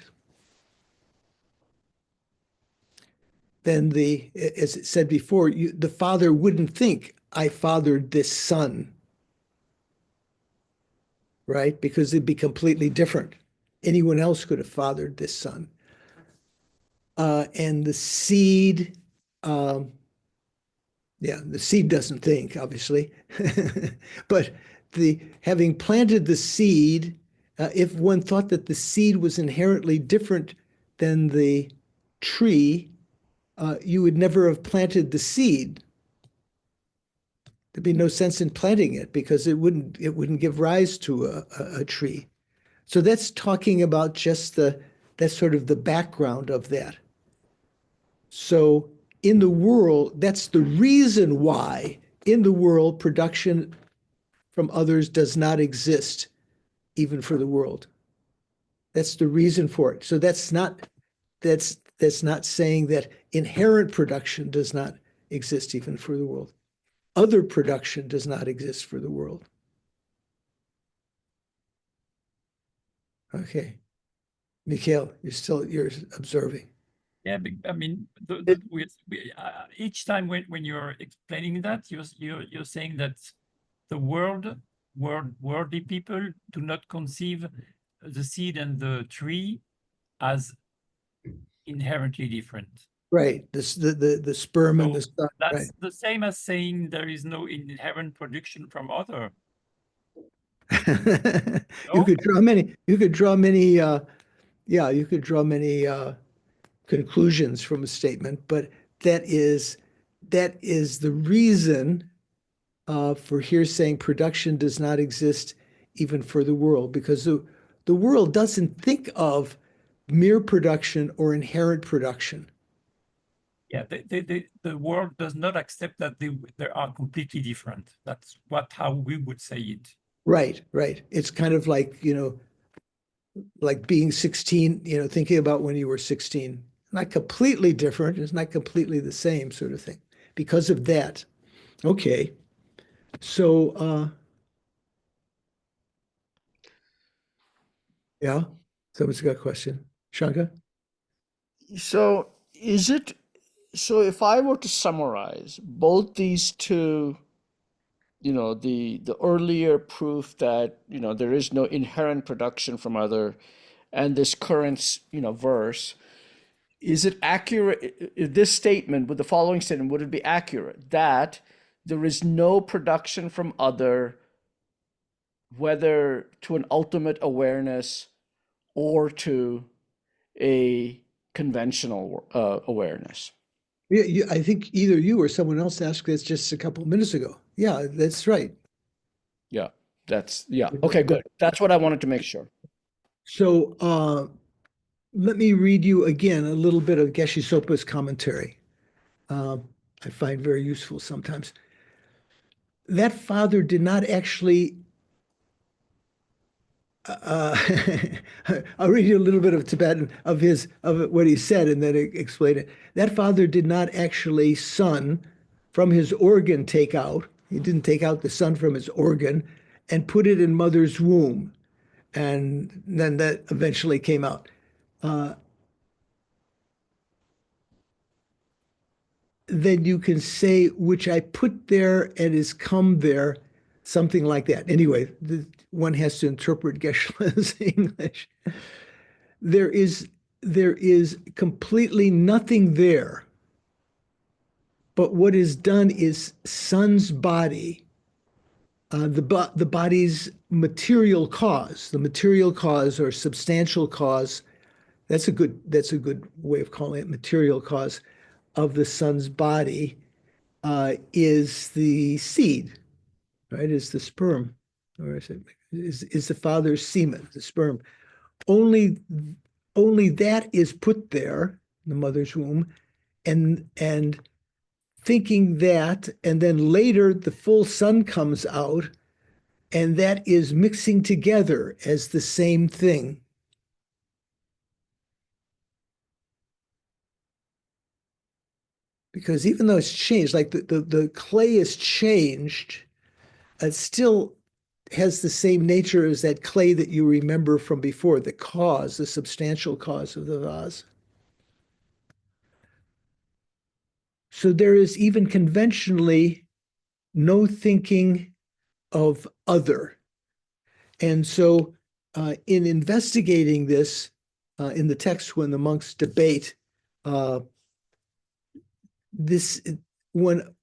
then as it said before, the father wouldn't think, I fathered this son, right? Because it'd be completely different. Anyone else could have fathered this son. And the seed, the seed doesn't think, obviously, but having planted the seed, if one thought that the seed was inherently different than the tree, you would never have planted the seed. There'd be no sense in planting it because it wouldn't give rise to a tree. So that's talking about just that's sort of the background of that. So in the world, that's the reason why in the world production from others does not exist, even for the world. That's the reason for it. So that's not saying that inherent production does not exist even for the world. Other production does not exist for the world. Okay. Mikhail, you're observing. Yeah, I mean, each time when you're explaining that, you're saying that the worldly people do not conceive the seed and the tree as inherently different. Right. The sperm and the sun. That's Right. the same as saying there is no inherent production from other. You could draw many, you could draw many conclusions from a statement, but that is the reason for here saying production does not exist even for the world, because the world doesn't think of mere production or inherent production. Yeah, the world does not accept that they are completely different. That's how we would say it. Right, right. It's kind of like, like being 16, thinking about when you were 16. Not completely different. It's not completely the same sort of thing because of that. Okay. So, yeah, someone's got a question. Shanka? So if I were to summarize both these two, the earlier proof that, there is no inherent production from other, and this current, verse, is it accurate? This statement, with the following statement, would it be accurate that there is no production from other, whether to an ultimate awareness or to a conventional awareness? Yeah, I think either you or someone else asked this just a couple of minutes ago. Yeah, that's right. Yeah, okay, good. That's what I wanted to make sure. So let me read you again a little bit of Geshe Sopa's commentary. I find very useful sometimes. That father did not actually I'll read you a little bit of Tibetan of what he said and then explain it. That father did not actually son from his organ take out. He didn't take out the son from his organ and put it in mother's womb, and then that eventually came out. Then you can say, which I put there and is come there, something like that. Anyway, one has to interpret Geshe-la's English. There is completely nothing there. But what is done is son's body, the body's material cause, the material cause or substantial cause. That's a good way of calling it, material cause of the son's body is the seed, right? Is the sperm, or is the father's semen, the sperm. Only that is put there in the mother's womb, and thinking that, and then later the full son comes out, and that is mixing together as the same thing. Because even though it's changed, like the clay is changed, it still has the same nature as that clay that you remember from before, the cause, the substantial cause of the vase. So there is even conventionally no thinking of other. And so in investigating this in the text, when the monks debate, this one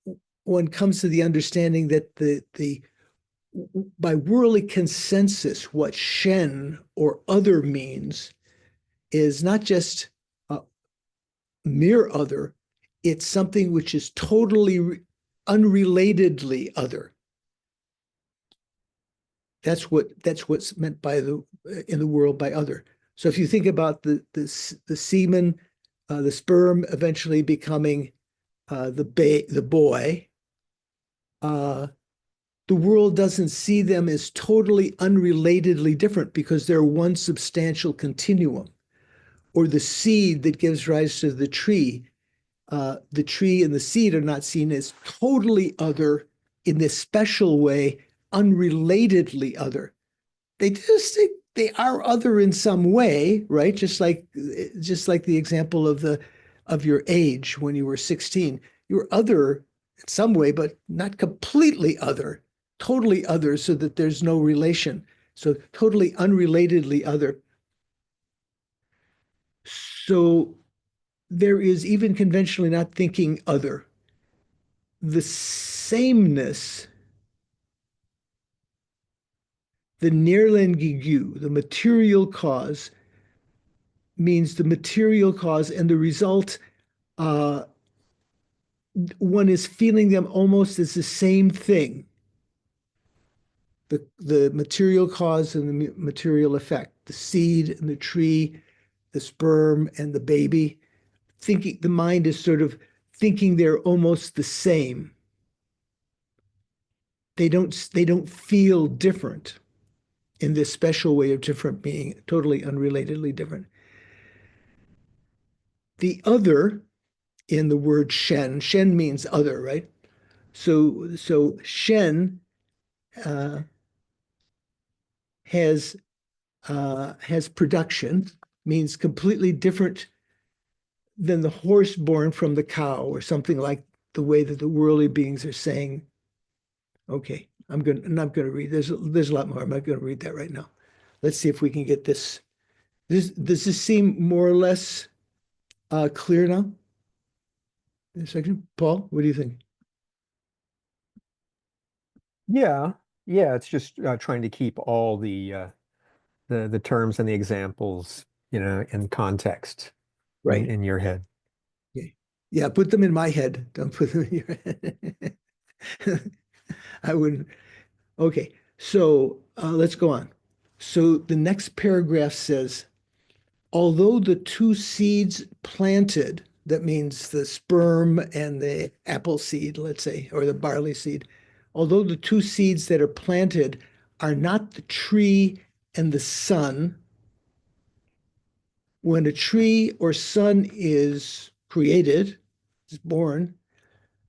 comes to the understanding that the by worldly consensus, what Shen or other means is not just mere other, it's something which is totally unrelatedly other. That's what's meant by in the world by other. So if you think about the semen, the sperm eventually becoming the boy, the world doesn't see them as totally unrelatedly different because they're one substantial continuum. Or the seed that gives rise to the tree and the seed are not seen as totally other in this special way, unrelatedly other. They are other in some way, right? Just like the example of your age when you were 16. You're other in some way, but not completely other, totally other, so that there's no relation. So totally unrelatedly other. So there is, even conventionally not thinking other, the sameness, the nirlengigu, the material cause, means the material cause and the result, one is feeling them almost as the same thing. The material cause and the material effect, the seed and the tree, the sperm and the baby. The mind is sort of thinking they're almost the same. They don't feel different in this special way of different being, totally unrelatedly different. The other in the word shen means other, right? So shen has production, means completely different than the horse born from the cow, or something like the way that the worldly beings are saying. Okay, I'm not going to read. There's a lot more. I'm not going to read that right now. Let's see if we can get this. Does this seem more or less clear now? This section, Paul, what do you think? Yeah, it's just trying to keep all the terms and the examples, in context, Right. in your head. Okay. Yeah, put them in my head. Don't put them in your head. I wouldn't. Okay, so let's go on. So the next paragraph says, although the two seeds planted, that means the sperm and the apple seed, let's say, or the barley seed, although the two seeds that are planted are not the tree and the sun, when a tree or sun is created, is born,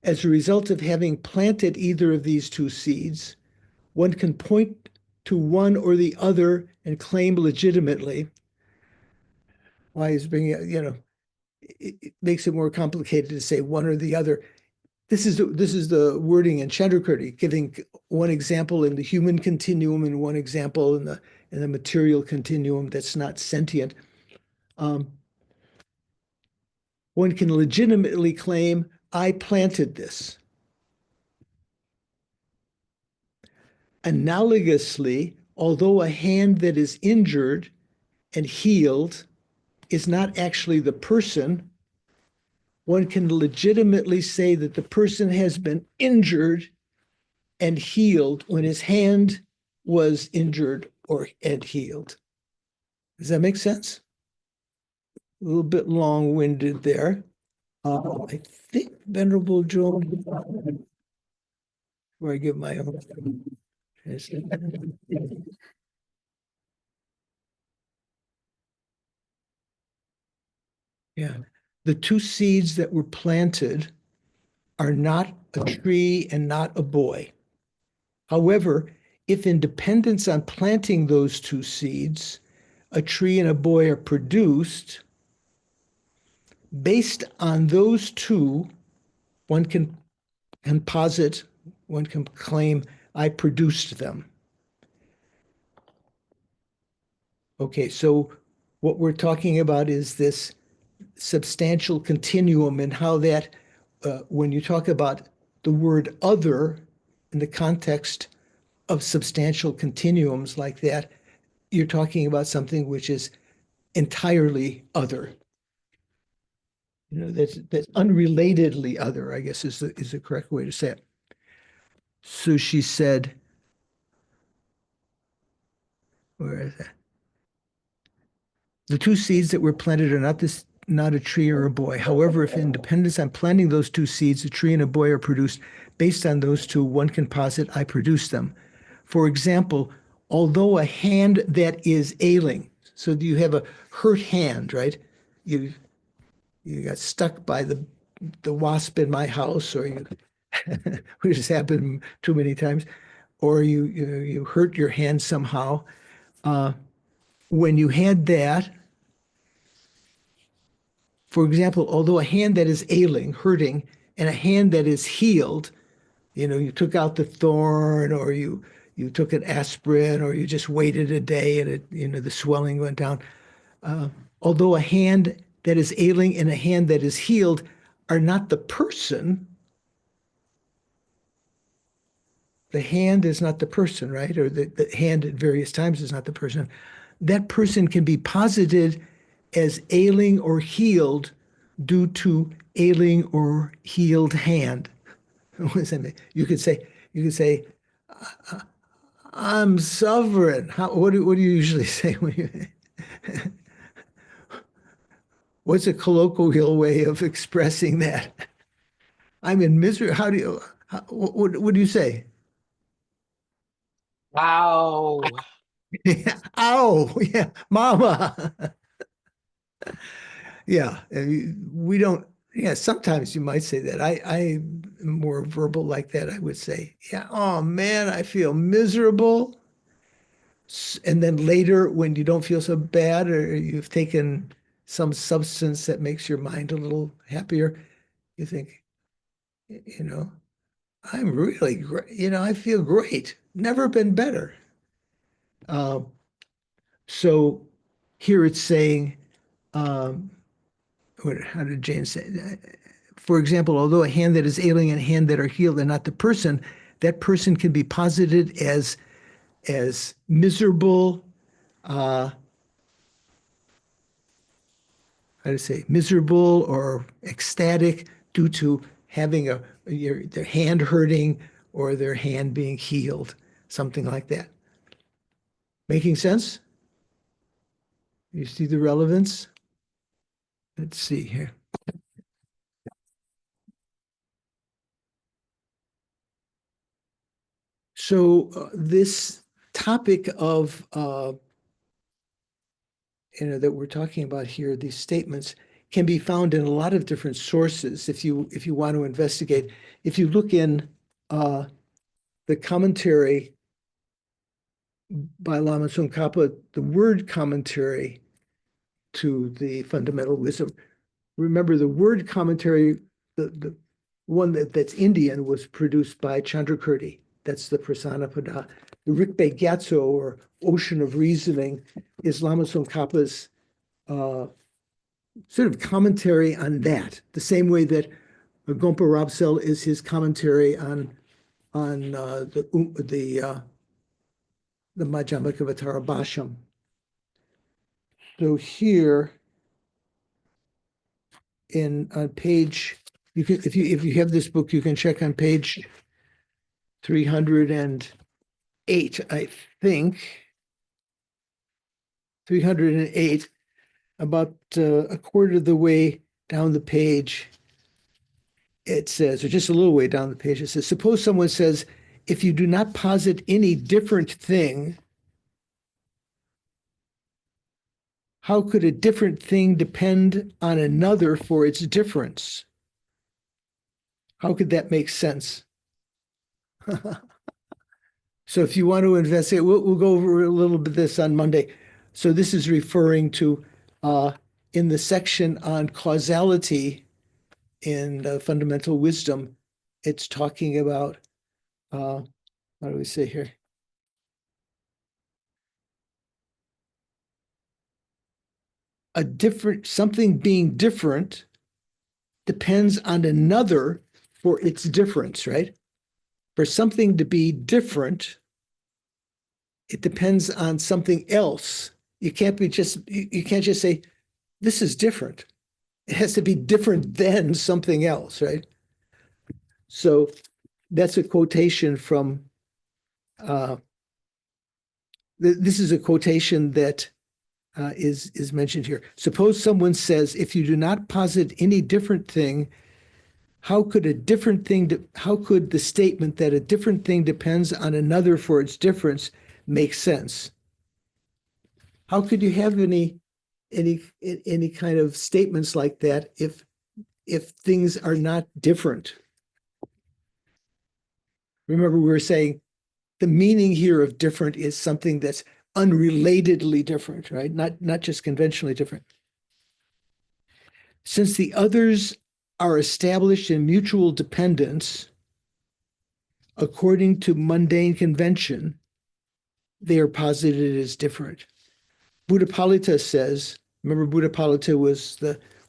as a result of having planted either of these two seeds, one can point to one or the other and claim legitimately. Why is bringing it makes it more complicated to say one or the other. This is the wording in Chandrakirti, giving one example in the human continuum and one example in the material continuum that's not sentient. One can legitimately claim, I planted this. Analogously, although a hand that is injured and healed is not actually the person, one can legitimately say that the person has been injured and healed when his hand was injured and healed. Does that make sense? A little bit long-winded there. I think Venerable Joel, where I give my own. Yeah. The two seeds that were planted are not a tree and not a boy. However, if in dependence on planting those two seeds, a tree and a boy are produced, based on those two, one can posit, one can claim, I produced them. Okay, so what we're talking about is this substantial continuum and how that, when you talk about the word other in the context of substantial continuums like that, you're talking about something which is entirely other. That's unrelatedly other, I guess is the correct way to say it. So she said, where is that? The two seeds that were planted are not not a tree or a boy. However, if in dependence on planting those two seeds, a tree and a boy are produced based on those two, one can posit, I produce them. For example, although a hand that is ailing, so you have a hurt hand, right? You got stuck by the wasp in my house, or you which has happened too many times, or you hurt your hand somehow. When you had that, for example, although a hand that is ailing, hurting, and a hand that is healed, you took out the thorn, or you took an aspirin, or you just waited a day and the swelling went down. Although a hand that is ailing and a hand that is healed are not the person, the hand is not the person, right? Or the hand at various times is not the person. That person can be posited as ailing or healed due to ailing or healed hand. What does that mean? You could say, I'm suffering. What do you usually say when you? What's a colloquial way of expressing that? I'm in misery. What do you say? Wow. Ow, yeah, mama. Yeah, we don't, yeah, sometimes you might say that. I'm more verbal like that. I would say, yeah, oh man, I feel miserable. And then later, when you don't feel so bad, or you've taken some substance that makes your mind a little happier, you think, I'm really great. I feel great. Never been better. So here it's saying, how did James say that? For example, although a hand that is ailing and a hand that are healed are not the person, that person can be posited as miserable, how to say, miserable or ecstatic due to having their hand hurting or their hand being healed, something like that. Making sense? You see the relevance? Let's see here. So this topic of that we're talking about here, these statements can be found in a lot of different sources if you want to investigate. If you look in the commentary by Lama Tsong Khapa, the word commentary to the fundamental wisdom. Remember, the word commentary, the one that's Indian, was produced by Chandrakirti. That's the Prasanapada. The Rikpe Gyatso, or Ocean of Reasoning, is Lama Tsong Khapa's sort of commentary on that, the same way that Gompa Rabsel is his commentary on the Madhyamaka Bhasham. So here, on page, if you have this book, you can check on page 308, I think. 308, about a quarter of the way down the page, it says, or just a little way down the page, it says, suppose someone says, if you do not posit any different thing, how could a different thing depend on another for its difference? How could that make sense? So if you want to investigate, we'll go over a little bit of this on Monday. So this is referring to in the section on causality in fundamental wisdom, it's talking about, what do we say here? Something being different depends on another for its difference, right? For something to be different, it depends on something else. You can't just say, this is different. It has to be different than something else, right? So that's a quotation from, this is a quotation that is mentioned here. Suppose someone says, if you do not posit any different thing, how could the statement that a different thing depends on another for its difference make sense? How could you have any kind of statements like that if things are not different? Remember, we were saying the meaning here of different is something that's unrelatedly different, right? Not just conventionally different. Since the others are established in mutual dependence, according to mundane convention, they are posited as different. Buddhapalita says, remember Buddhapalita was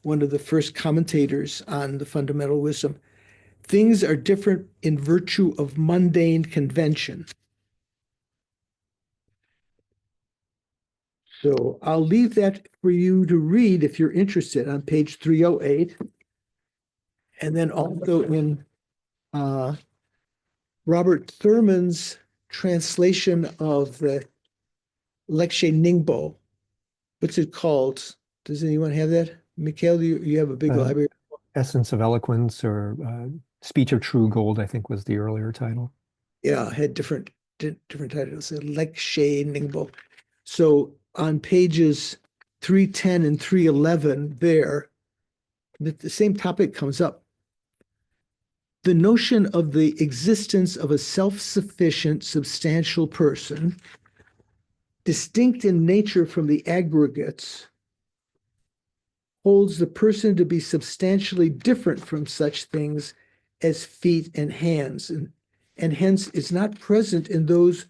one of the first commentators on the fundamental wisdom, things are different in virtue of mundane convention. So I'll leave that for you to read if you're interested on page 308. And then also in Robert Thurman's translation of the Lekshe Ningbo. What's it called? Does anyone have that? Mikhail, you have a big library. Essence of Eloquence or Speech of True Gold, I think was the earlier title. Yeah, it had different titles. Lekshe Ningbo. So on pages 310 and 311 there, the same topic comes up. The notion of the existence of a self-sufficient, substantial person, distinct in nature from the aggregates, holds the person to be substantially different from such things as feet and hands, and hence is not present in those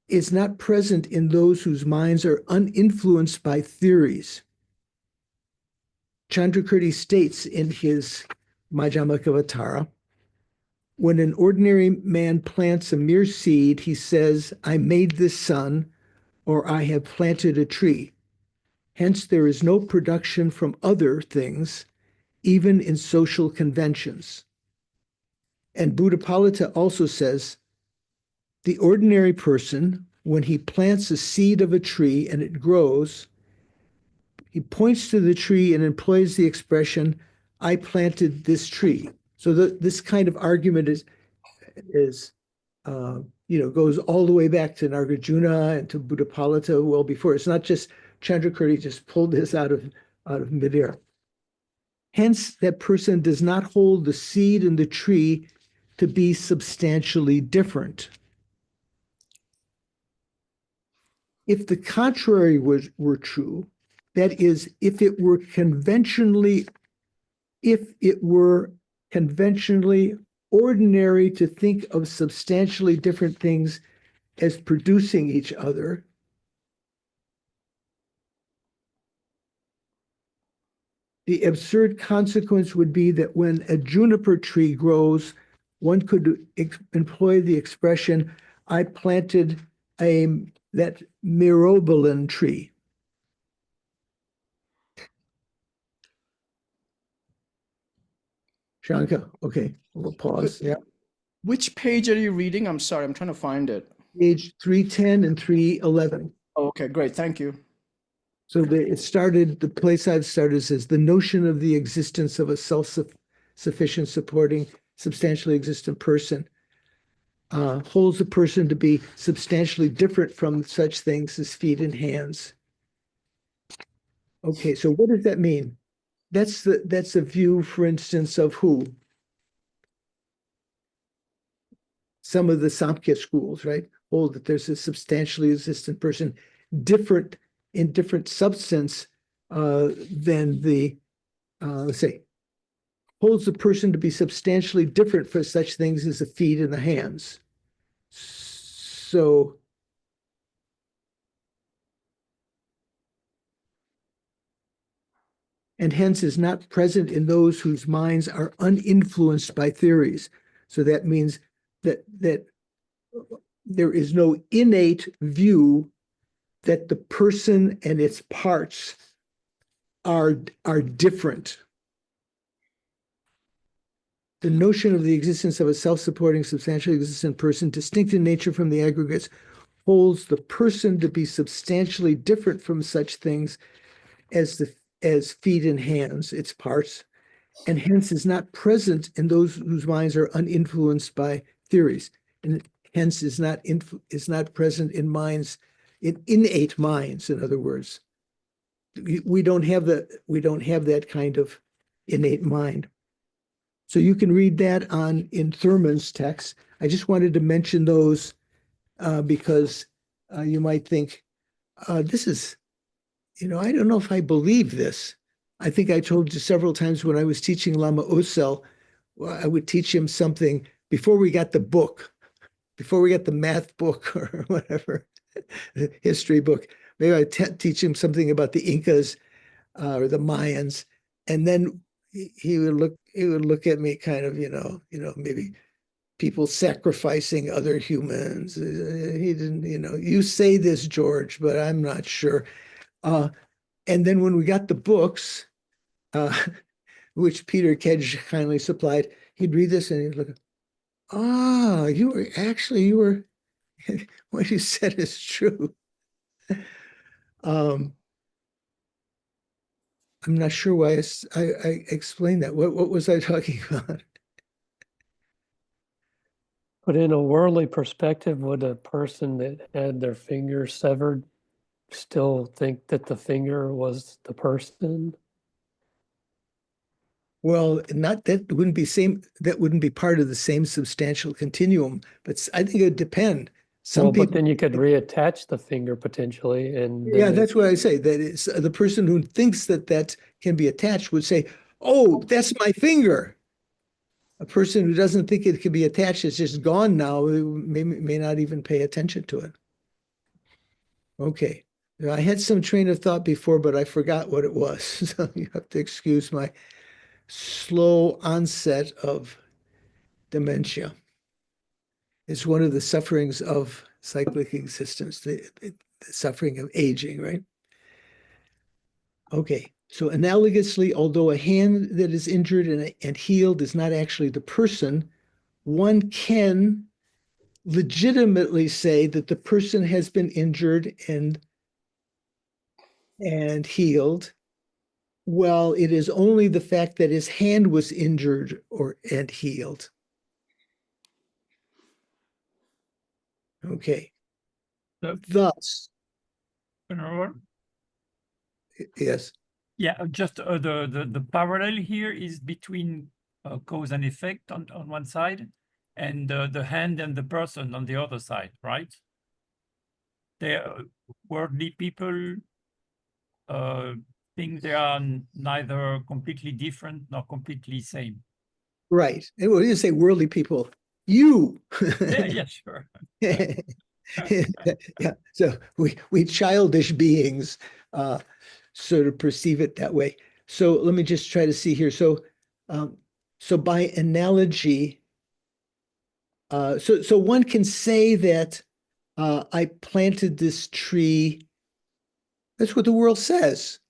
whose minds are uninfluenced by theories. Chandrakirti states in his Majjhimakavatara, when an ordinary man plants a mere seed, he says, I made this sun, or I have planted a tree. Hence, there is no production from other things, even in social conventions. And Buddhapalita also says, the ordinary person, when he plants a seed of a tree and it grows, he points to the tree and employs the expression, I planted this tree. So this kind of argument goes all the way back to Nagarjuna and to Buddhapalita well before. It's not just Chandrakirti just pulled this out of midair. Hence, that person does not hold the seed and the tree to be substantially different. If the contrary were true, that is, if it were conventionally ordinary to think of substantially different things as producing each other, the absurd consequence would be that when a juniper tree grows, one could employ the expression, I planted that myrobalan tree. Shanka, okay, we'll pause. Yeah. Which page are you reading? I'm sorry, I'm trying to find it. Page 310 and 311. Oh, okay, great, thank you. So the place I've started says the notion of the existence of a self-sufficient, supporting, substantially existent person holds the person to be substantially different from such things as feet and hands. Okay, so what does that mean? That's a view, for instance, of who? Some of the Samkhya schools, right, hold that there's a substantially existent person different substance than the, let's say, holds the person to be substantially different for such things as the feet and the hands. So and hence is not present in those whose minds are uninfluenced by theories. So that means that there is no innate view that the person and its parts are different. The notion of the existence of a self-supporting, substantially existent person, distinct in nature from the aggregates, holds the person to be substantially different from such things as feet and hands, its parts, and hence is not present in those whose minds are uninfluenced by theories, and hence is not present in minds, in innate minds, in other words. We don't have that kind of innate mind. So you can read that in Thurman's text. I just wanted to mention those because you might think, this is, I don't know if I believe this. I think I told you several times when I was teaching Lama Osel, I would teach him something before we got the book, before we got the math book or whatever, the history book. Maybe I'd teach him something about the Incas or the Mayans, and then he would look at me kind of, maybe people sacrificing other humans. He didn't, you say this, George, but I'm not sure. And then when we got the books, which Peter Kedge kindly supplied, he'd read this and he'd look, you were, what you said is true. I'm not sure why I explained that. What was I talking about? But in a worldly perspective, would a person that had their finger severed still think that the finger was the person? Well, that wouldn't be part of the same substantial continuum, but I think it would depend. But then you could reattach the finger potentially, and yeah, that's what I say. That is the person who thinks that can be attached would say, "Oh, that's my finger." A person who doesn't think it can be attached is just gone now. May not even pay attention to it. Okay, I had some train of thought before, but I forgot what it was. So you have to excuse my slow onset of dementia. It's one of the sufferings of cyclic existence, the suffering of aging, right? Okay, so analogously, although a hand that is injured and healed is not actually the person, one can legitimately say that the person has been injured and healed. Well, it is only the fact that his hand was injured and healed. Okay. Thus, yes. Yeah, just the parallel here is between cause and effect on one side, and the hand and the person on the other side, right? They're worldly people think they are neither completely different nor completely same. Right. And when you say worldly people, you. Yeah, sure. Yeah. So we childish beings sort of perceive it that way. So let me just try to see here. So by analogy, so one can say that I planted this tree. That's what the world says.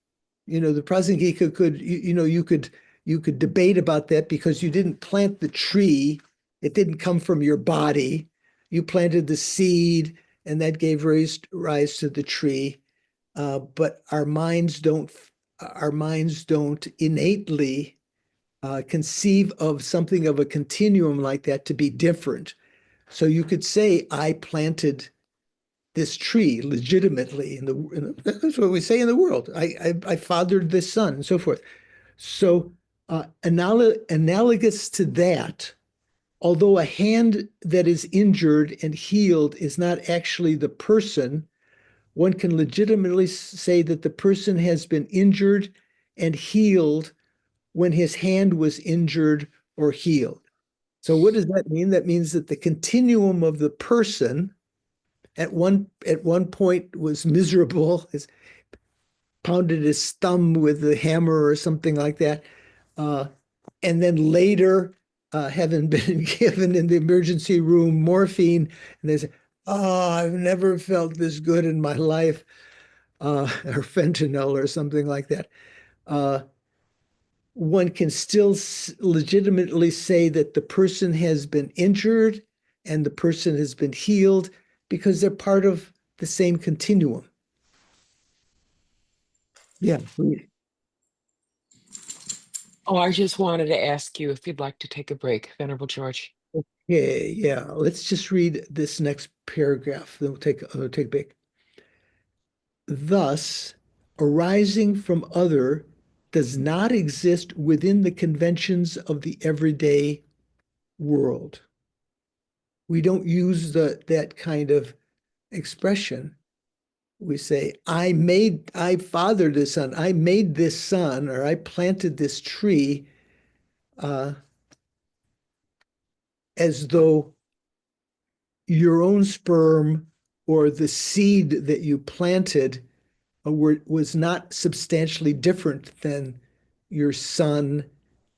The Prasangika could, you could debate about that because you didn't plant the tree. It didn't come from your body. You planted the seed, and that gave rise to the tree. But our minds don't innately conceive of something of a continuum like that to be different. So you could say, I planted this tree legitimately that's what we say in the world. I fathered this son and so forth. So analogous to that, although a hand that is injured and healed is not actually the person, one can legitimately say that the person has been injured and healed when his hand was injured or healed. So what does that mean? That means that the continuum of the person at one point was miserable, pounded his thumb with a hammer or something like that. And then later, having been given in the emergency room morphine, and they say, "Oh, I've never felt this good in my life," or fentanyl or something like that. One can still legitimately say that the person has been injured and the person has been healed, because they're part of the same continuum. Yeah. Oh, I just wanted to ask you if you'd like to take a break, Venerable George. Okay, yeah. Let's just read this next paragraph. Then we'll take a break. Thus, arising from other does not exist within the conventions of the everyday world. We don't use that kind of expression. We say, I fathered this son, I made this son, or I planted this tree, as though your own sperm or the seed that you planted was not substantially different than your son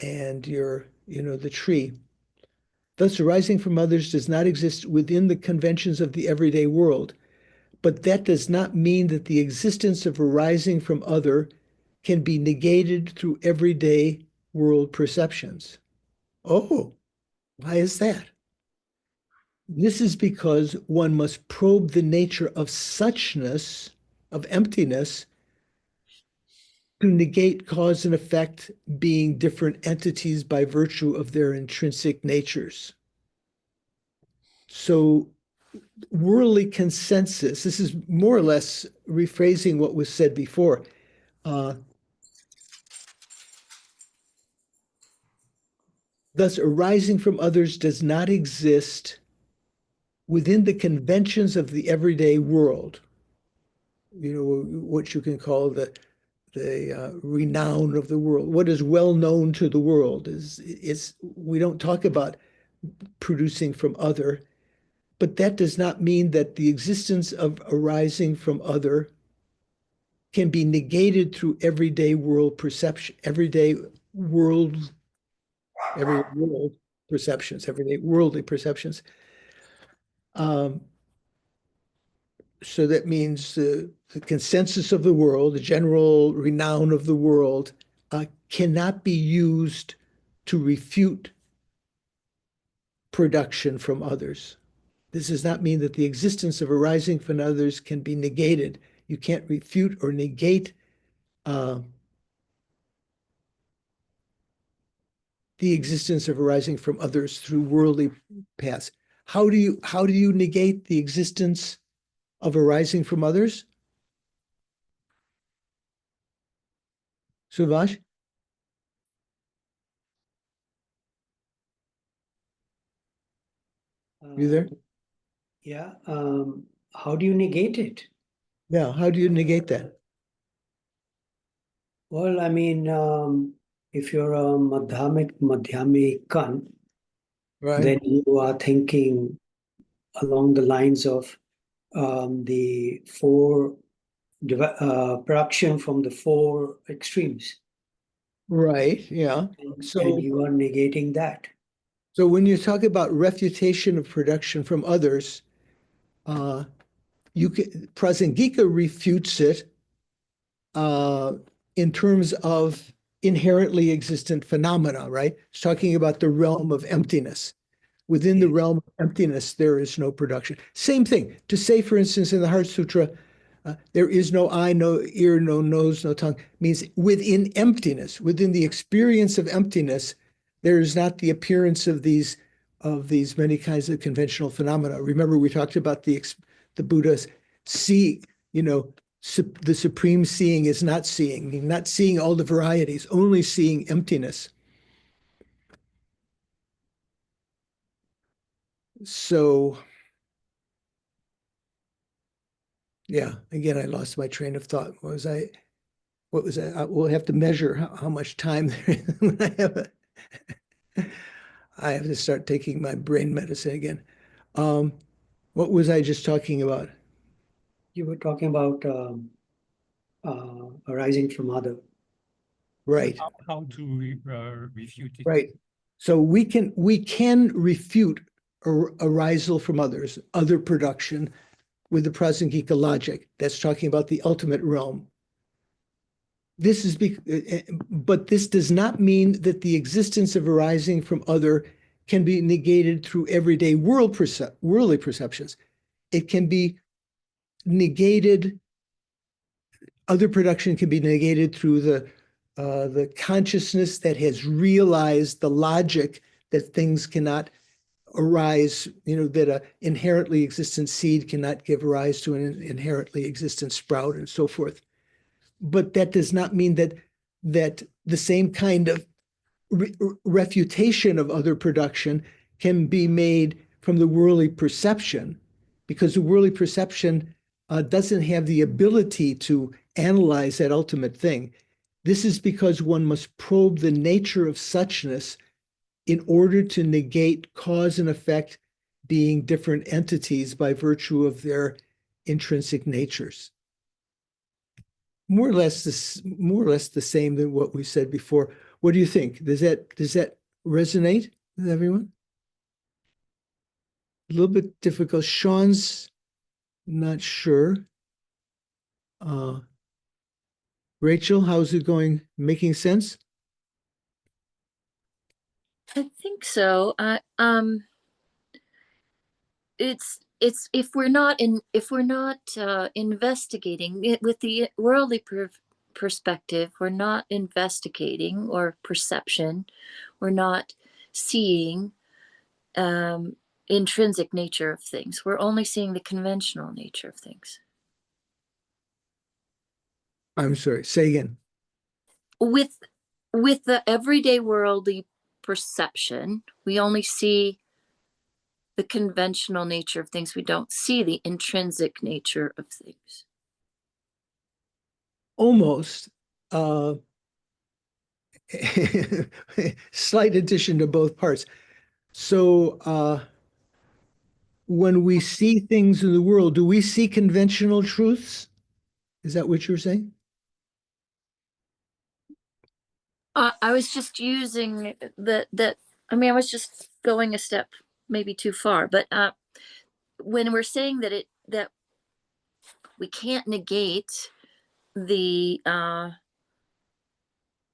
and the tree. Thus, arising from others does not exist within the conventions of the everyday world. But that does not mean that the existence of arising from other can be negated through everyday world perceptions. Oh, why is that? This is because one must probe the nature of suchness, of emptiness, to negate cause and effect being different entities by virtue of their intrinsic natures. So worldly consensus, this is more or less rephrasing what was said before. Thus, arising from others does not exist within the conventions of the everyday world. What you can call the renown of the world. What is well known to the world is we don't talk about producing from other, but that does not mean that the existence of arising from other can be negated through everyday world perception, everyday world perceptions, everyday worldly perceptions. So that means the consensus of the world, the general renown of the world, cannot be used to refute production from others. This does not mean that the existence of arising from others can be negated. You can't refute or negate the existence of arising from others through worldly paths. How do you negate the existence of arising from others? Suvash? You there? Yeah. How do you negate it? Yeah, how do you negate that? Well, I mean, if you're a madhyamikan, Right. then you are thinking along the lines of the four production from the four extremes. Right, yeah. And you are negating that. So when you talk about refutation of production from others, Prasangika refutes it in terms of inherently existent phenomena, right? It's talking about the realm of emptiness. Within the realm of emptiness, there is no production. Same thing. To say, for instance, in the Heart Sutra, there is no eye, no ear, no nose, no tongue, means within emptiness, within the experience of emptiness, there is not the appearance of these many kinds of conventional phenomena. Remember, we talked about the Buddha's see, the supreme seeing is not seeing all the varieties, only seeing emptiness. So, yeah, again, I lost my train of thought. What was I? We'll have to measure how much time there is when I have to start taking my brain medicine again. What was I just talking about? You were talking about arising from other. Right. How to refute it. Right. So we can refute arisal from others, other production, with the Prasangika logic. That's talking about the ultimate realm. But this does not mean that the existence of arising from other can be negated through everyday worldly perceptions. it can be negated. Other production can be negated through the consciousness that has realized the logic that things cannot arise, that an inherently existent seed cannot give rise to an inherently existent sprout and so forth. But that does not mean that the same kind of refutation of other production can be made from the worldly perception, because the worldly perception doesn't have the ability to analyze that ultimate thing. This is because one must probe the nature of suchness in order to negate cause and effect being different entities by virtue of their intrinsic natures. More or less the same than what we said before. What do you think? Does that resonate with everyone? A little bit difficult. Sean's not sure. Rachel, how's it going? Making sense? I think so. It's if we're not investigating it with the worldly perspective, we're not investigating or perception, we're not seeing intrinsic nature of things. We're only seeing the conventional nature of things. I'm sorry, say again. With the everyday worldly perception, we only see the conventional nature of things. We don't see the intrinsic nature of things. Almost. Slight addition to both parts. So when we see things in the world, do we see conventional truths? Is that what you're saying? I was just using I was just going a step maybe too far, but when we're saying that we can't negate the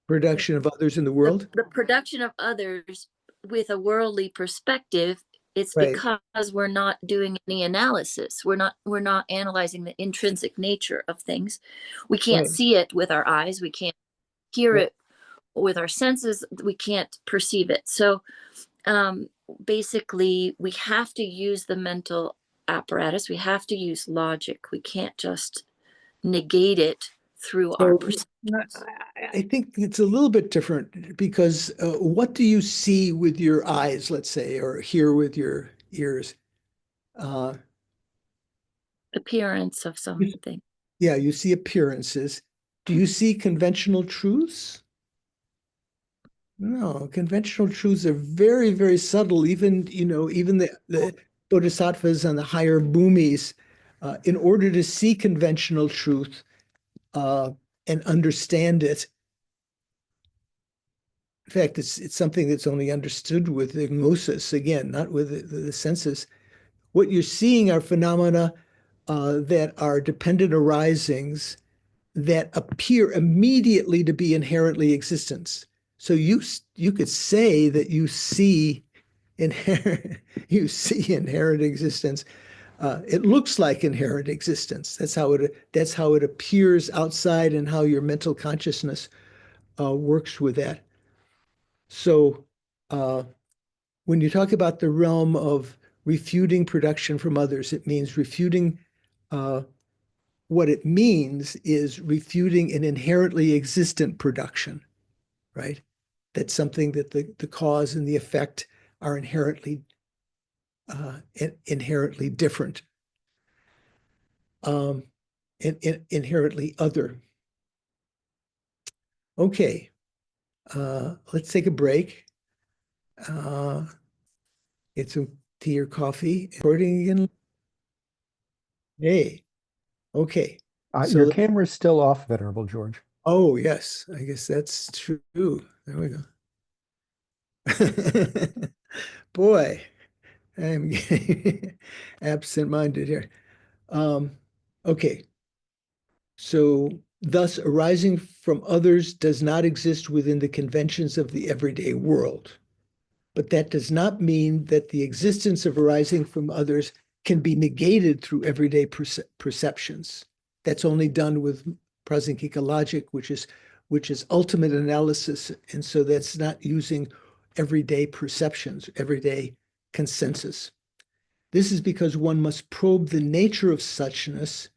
Production of others in the world? the production of others with a worldly perspective, it's Right. because we're not doing any analysis. We're not analyzing the intrinsic nature of things. We can't Right. see it with our eyes. We can't hear Right. it with our senses. We can't perceive it. So basically, we have to use the mental apparatus. We have to use logic. We can't just negate it through our perceptions. I think it's a little bit different because what do you see with your eyes, let's say, or hear with your ears? Appearance of something. Yeah, you see appearances. Do you see conventional truths? No, conventional truths are very, very subtle. Even the bodhisattvas and the higher bhumis, in order to see conventional truth and understand it. In fact, it's something that's only understood with the gnosis, again, not with the senses. What you're seeing are phenomena that are dependent arisings that appear immediately to be inherently existence. So you could say that you see inherent existence. It looks like inherent existence. That's how it appears outside, and how your mental consciousness works with that. So when you talk about the realm of refuting production from others, it means refuting. What it means is refuting an inherently existent production, right? That's something that the cause and the effect are inherently different, inherently other. Okay, let's take a break. Get some tea or coffee. Recording again. Hey, okay. Your camera's still off, Venerable George. Oh, yes, I guess that's true. There we go. Boy, I'm getting absent-minded here. Okay. So, thus, arising from others does not exist within the conventions of the everyday world. But that does not mean that the existence of arising from others can be negated through everyday perceptions. That's only done with Prasangika logic, which is ultimate analysis. And so that's not using everyday perceptions, everyday consensus. This is because one must probe the nature of suchness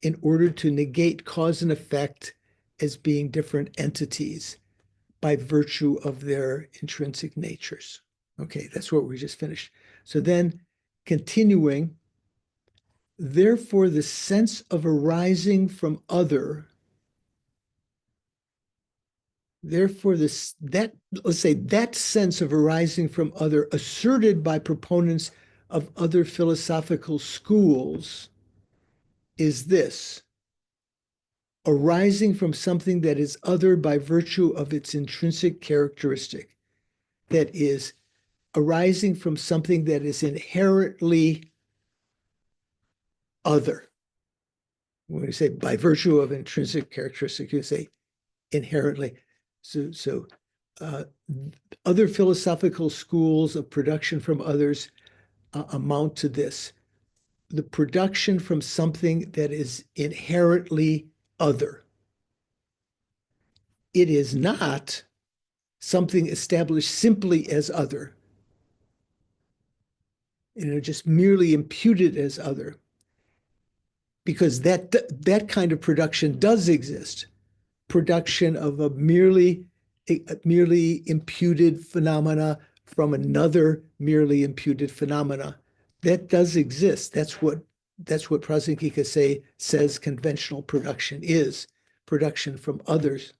in order to negate cause and effect as being different entities by virtue of their intrinsic natures. Okay, that's what we just finished. So then continuing, therefore the sense of arising from other, therefore let's say that sense of arising from other asserted by proponents of other philosophical schools is this: arising from something that is other by virtue of its intrinsic characteristic. That is, arising from something that is inherently other. When you say by virtue of intrinsic characteristic, you say inherently. So other philosophical schools of production from others amount to this: the production from something that is inherently other. It is not something established simply as other, just merely imputed as other, because that kind of production does exist. Production of a merely imputed phenomena from another merely imputed phenomena, that does exist. That's what Prasangika says conventional production is: production from others.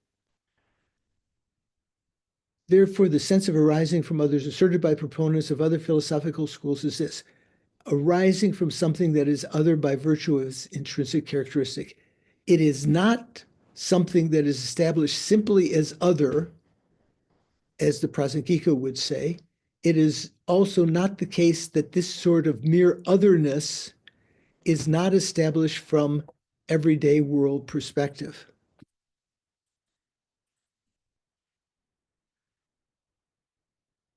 Therefore, the sense of arising from others asserted by proponents of other philosophical schools is this: arising from something that is other by virtue of its intrinsic characteristic. It is not something that is established simply as other, as the Prasangika would say. It is also not the case that this sort of mere otherness is not established from everyday world perspective.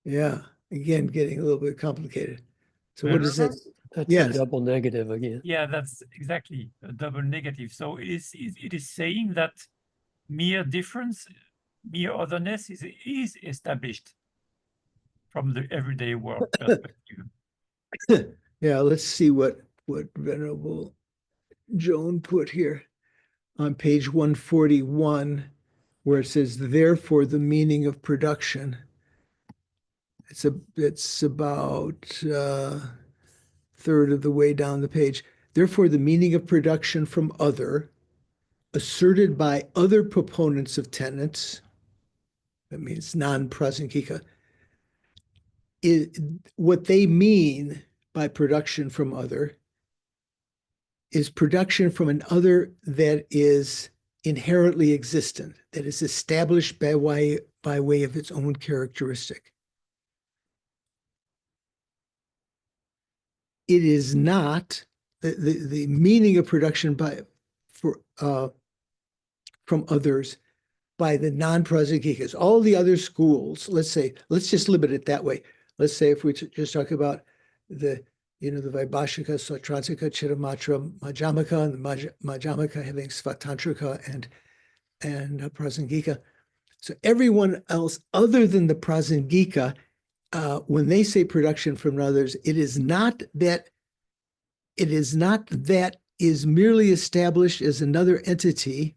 Yeah, again, getting a little bit complicated. So what is that? That's Yes. a double negative again. Yeah, that's exactly a double negative. So it is saying that mere difference, mere otherness is established from the everyday world perspective. Yeah, let's see what Venerable Joan put here on page 141, where it says, therefore the meaning of production. It's about third of the way down the page. Therefore, the meaning of production from other, asserted by other proponents of tenets, that means non-Prasangika, what they mean by production from other is production from an other that is inherently existent, that is established by way of its own characteristic. It is not the meaning of production from others by the non-Prasanghikas. All the other schools, let's just limit it that way. Let's say if we just talk about the Vaibhashika, Sautrantika, Chittamatra, Madhyamaka, and the Madhyamaka having Svatantrika and Prasangika. So everyone else other than the Prasangika, when they say production from others, it is not that is merely established as another entity,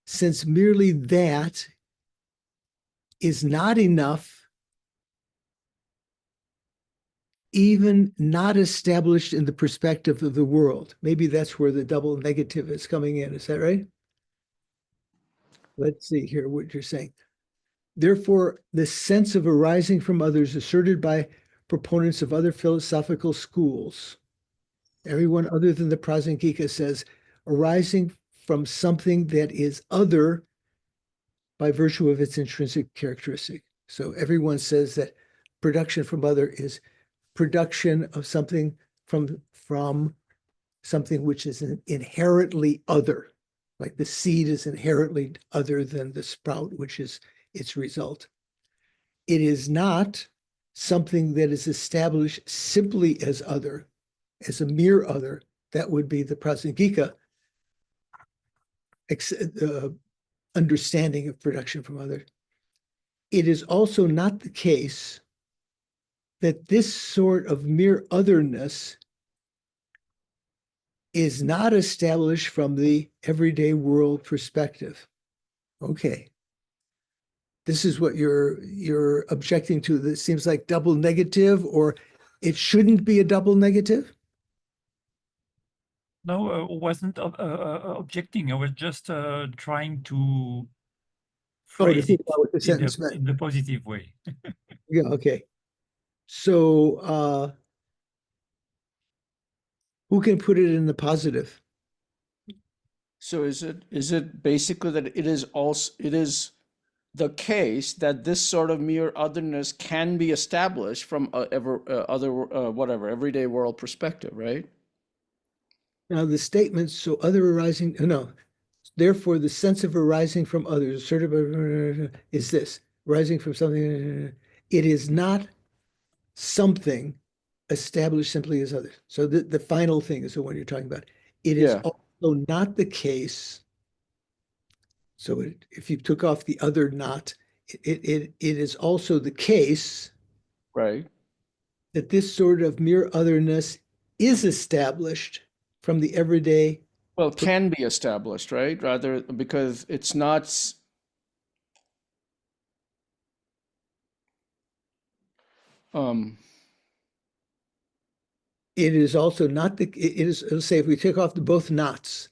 since merely that is not enough, even not established in the perspective of the world. Maybe that's where the double negative is coming in. Is that right? Let's see here what you're saying. Therefore, the sense of arising from others asserted by proponents of other philosophical schools, everyone other than the Prasangika, says arising from something that is other by virtue of its intrinsic characteristic. So everyone says that production from other is production of something from something which is inherently other, like the seed is inherently other than the sprout, which is its result. It is not something that is established simply as other, as a mere other, that would be the prasangika understanding of production from other. It is also not the case that this sort of mere otherness is not established from the everyday world perspective. Okay. This is what you're objecting to. That seems like double negative, or it shouldn't be a double negative? No, I wasn't objecting. I was just trying to To phrase think it about what the sentence meant. in the positive way. Yeah, okay. So who can put it in the positive? So is it basically that it is the case that this sort of mere otherness can be established from whatever everyday world perspective, right? Now the statements, so other arising, no. Therefore, the sense of arising from others, assertive is this, arising from something. It is not something established simply as others. So the final thing is the one you're talking about. It is Yeah. also not the case. So if you took off the other not, it is also the case, Right. that this sort of mere otherness is established from the everyday. Well, can be established, right? Rather, because it's not. It is also not the. It is, let's say, if we take off the both nots,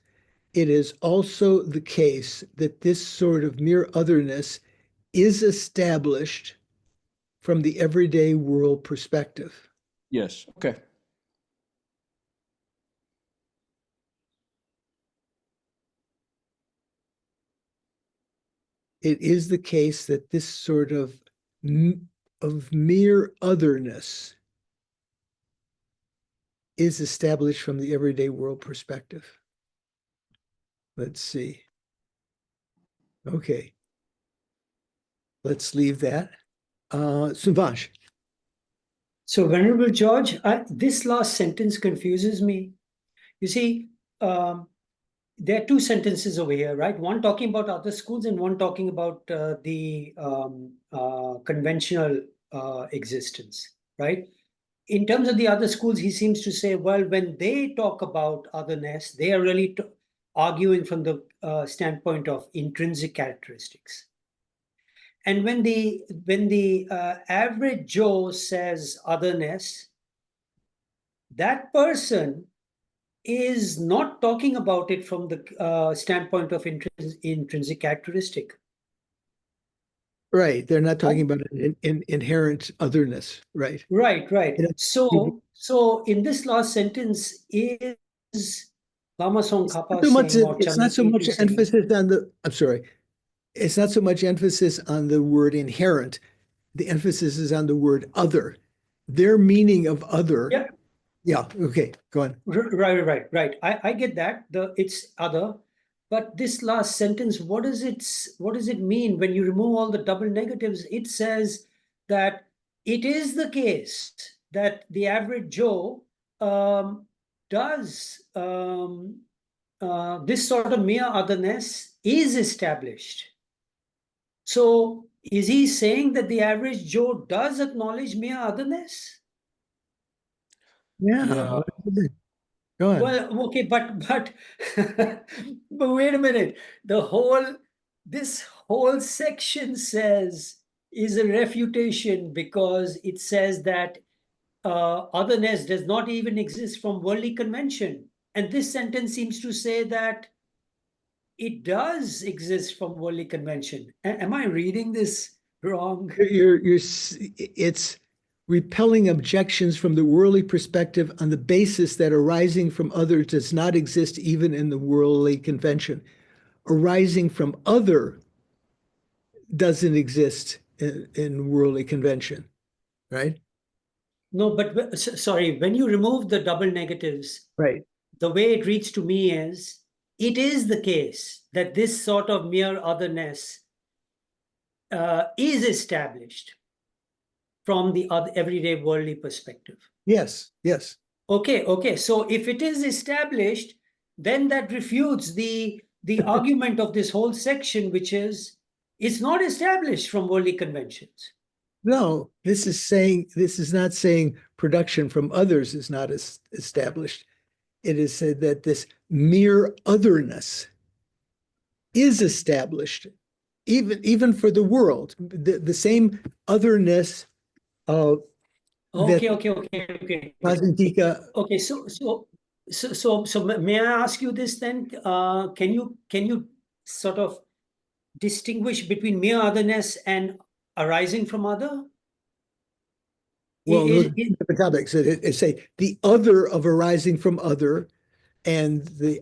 it is also the case that this sort of mere otherness is established from the everyday world perspective. Yes. Okay. It is the case that this sort of mere otherness is established from the everyday world perspective. Let's see. Okay. Let's leave that. Subhash. So, Venerable George, this last sentence confuses me. You see, there are two sentences over here, right? One talking about other schools and one talking about the conventional existence, right? In terms of the other schools, he seems to say, well, when they talk about otherness, they are really arguing from the standpoint of intrinsic characteristics. And when the average Joe says otherness, that person is not talking about it from the standpoint of intrinsic characteristic. Right. They're not talking about an inherent otherness. Right. Right. So in this last sentence, is Lama Tsong Khapa saying, or it's not so much Chandrakirti saying, emphasis on the, I'm sorry, it's not so much emphasis on the word inherent. The emphasis is on the word other. Their meaning of other. Yeah. Yeah. Okay. Go on. Right. I get that. It's other, but this last sentence, what does it mean when you remove all the double negatives? It says that it is the case that the average Joe does this sort of mere otherness is established. So is he saying that the average Joe does acknowledge mere otherness? Yeah. Go on. Well, okay, but but wait a minute. This whole section is a refutation because it says that otherness does not even exist from worldly convention. And this sentence seems to say that it does exist from worldly convention. Am I reading this wrong? It's repelling objections from the worldly perspective on the basis that arising from others does not exist even in the worldly convention. Arising from other doesn't exist in worldly convention, right? No, but sorry, when you remove the double negatives, right, the way it reads to me is, it is the case that this sort of mere otherness is established from the other everyday worldly perspective. Yes, yes. Okay. So if it is established, then that refutes the argument of this whole section, which is it's not established from worldly conventions. No, this is not saying production from others is not established. It is said that this mere otherness is established, even for the world. The same otherness of Okay. Prajnatika. Okay, so may I ask you this then? Can you sort of distinguish between mere otherness and arising from other? Well, Is- the topics it say the other of arising from other, and the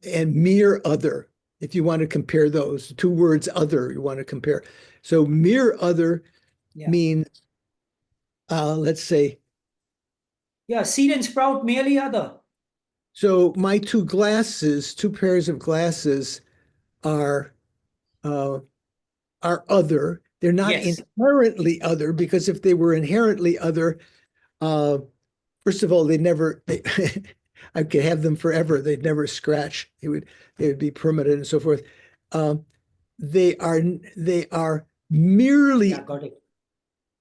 and mere other. If you want to compare those two words, other, you want to compare. So mere other Yeah. means, let's say, Yeah, seed and sprout merely other. so my two pairs of glasses are other. They're not Yes. inherently other, because if they were inherently other, first of all, I could have them forever. They'd never scratch. They would be permanent and so forth. They are merely Yeah, got it.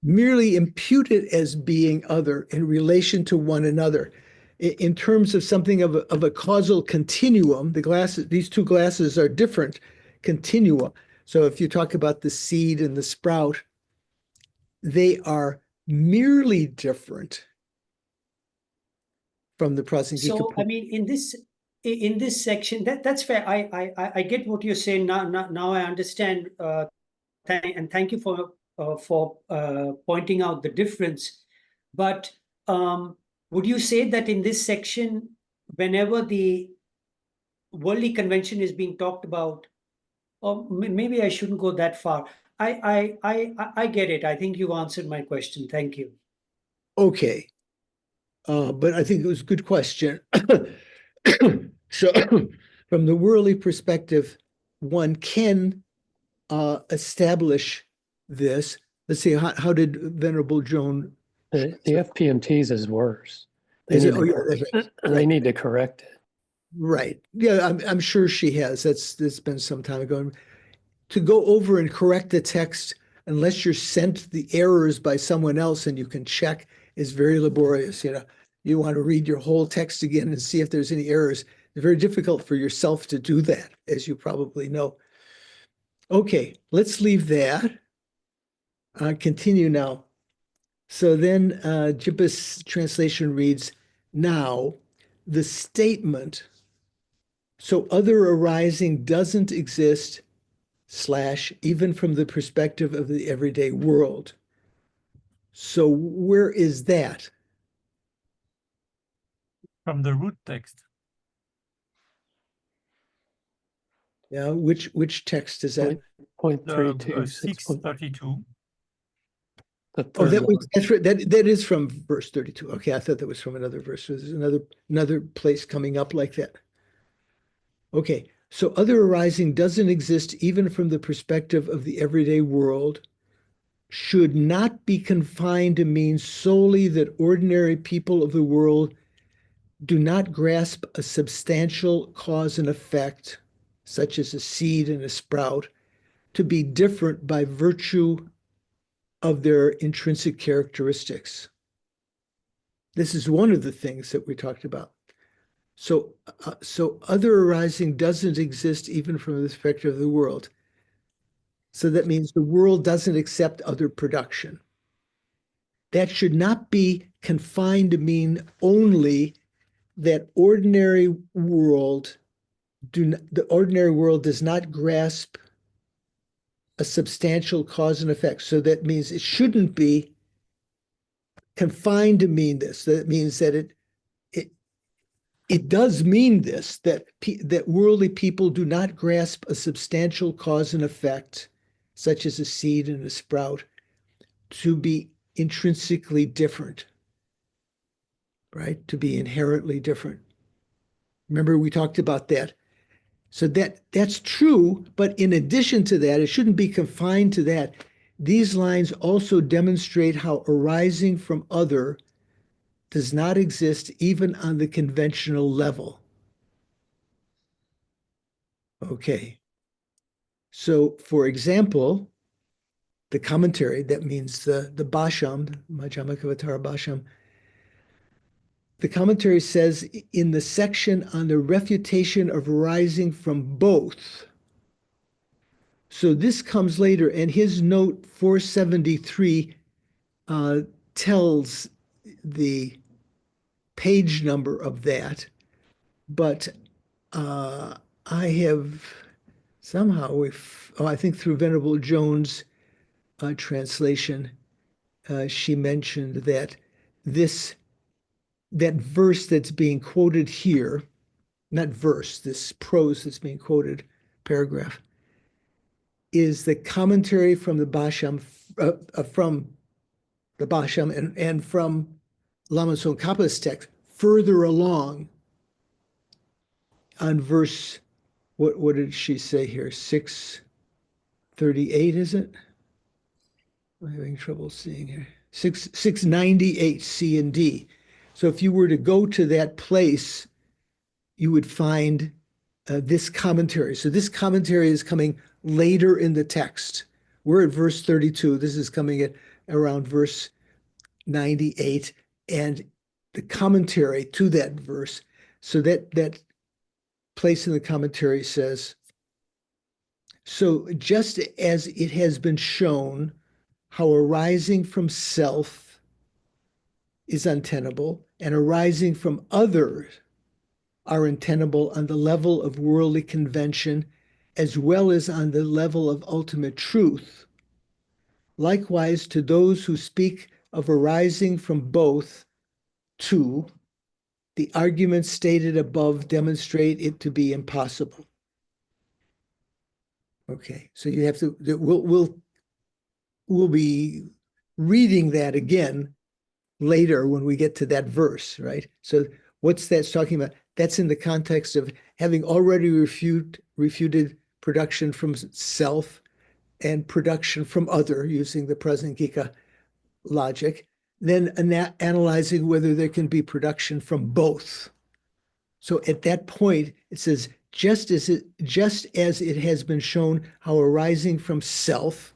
merely imputed as being other in relation to one another. In terms of something of a causal continuum, these two glasses are different continua. So if you talk about the seed and the sprout, they are merely different from the Prajnatika. So I mean, in this section, that's fair. I get what you're saying now. I understand. And thank you for pointing out the difference. But would you say that in this section, whenever the worldly convention is being talked about, or maybe I shouldn't go that far. I get it. I think you answered my question. Thank you. Okay. But I think it was a good question. So from the worldly perspective, one can establish this. Let's see, how did Venerable Joan? The FPMTs is worse. Is it? Oh, yeah, that's right. They need to correct it. Right. Yeah, I'm sure she has. That's been some time ago. To go over and correct the text, unless you're sent the errors by someone else and you can check, is very laborious. You want to read your whole text again and see if there's any errors. It's very difficult for yourself to do that, as you probably know. Okay, let's leave that. Continue now. So then Jippa's translation reads, now the statement, so other arising doesn't exist / even from the perspective of the everyday world. So where is that? From the root text. Yeah, which text is that? Point The 32, 632. The Oh, third one. that's right. That is from verse 32. Okay, I thought that was from another verse. So there's another place coming up like that. Okay, so other arising doesn't exist even from the perspective of the everyday world, should not be confined to mean solely that ordinary people of the world do not grasp a substantial cause and effect, such as a seed and a sprout, to be different by virtue of their intrinsic characteristics. This is one of the things that we talked about. So other arising doesn't exist even from the perspective of the world. So that means the world doesn't accept other production. That should not be confined to mean only that the ordinary world does not grasp a substantial cause and effect. So that means it shouldn't be confined to mean this. That means that it does mean this, that worldly people do not grasp a substantial cause and effect, such as a seed and a sprout, to be intrinsically different, right? To be inherently different. Remember, we talked about that. So that's true, but in addition to that, it shouldn't be confined to that. These lines also demonstrate how arising from other does not exist even on the conventional level. Okay. So, for example, the commentary, that means the Bhasham, Madhyamakavatara Bhasham, the commentary says in the section on the refutation of arising from both. So this comes later, and his note 473 tells the page number of that, but I have somehow, I think through Venerable Jones' translation, she mentioned that that verse that's being quoted here, not verse, this prose that's being quoted, paragraph, is the commentary from the Bhasham, and from Lama Tsong Khapa's text further along on verse, what did she say here? 638, is it? I'm having trouble seeing here. 698 C and D. So if you were to go to that place, you would find this commentary. So this commentary is coming later in the text. We're at verse 32. This is coming at around verse 98, and the commentary to that verse. So that place in the commentary says, so just as it has been shown how arising from self is untenable and arising from others are untenable on the level of worldly convention as well as on the level of ultimate truth. Likewise, to those who speak of arising from both, too, the arguments stated above demonstrate it to be impossible. Okay, so you have to, we'll be reading that again later when we get to that verse, right? So what's that talking about? That's in the context of having already refuted production from self and production from other, using the Prasangika logic, then analyzing whether there can be production from both. So at that point, it says, just as it has been shown how arising from self,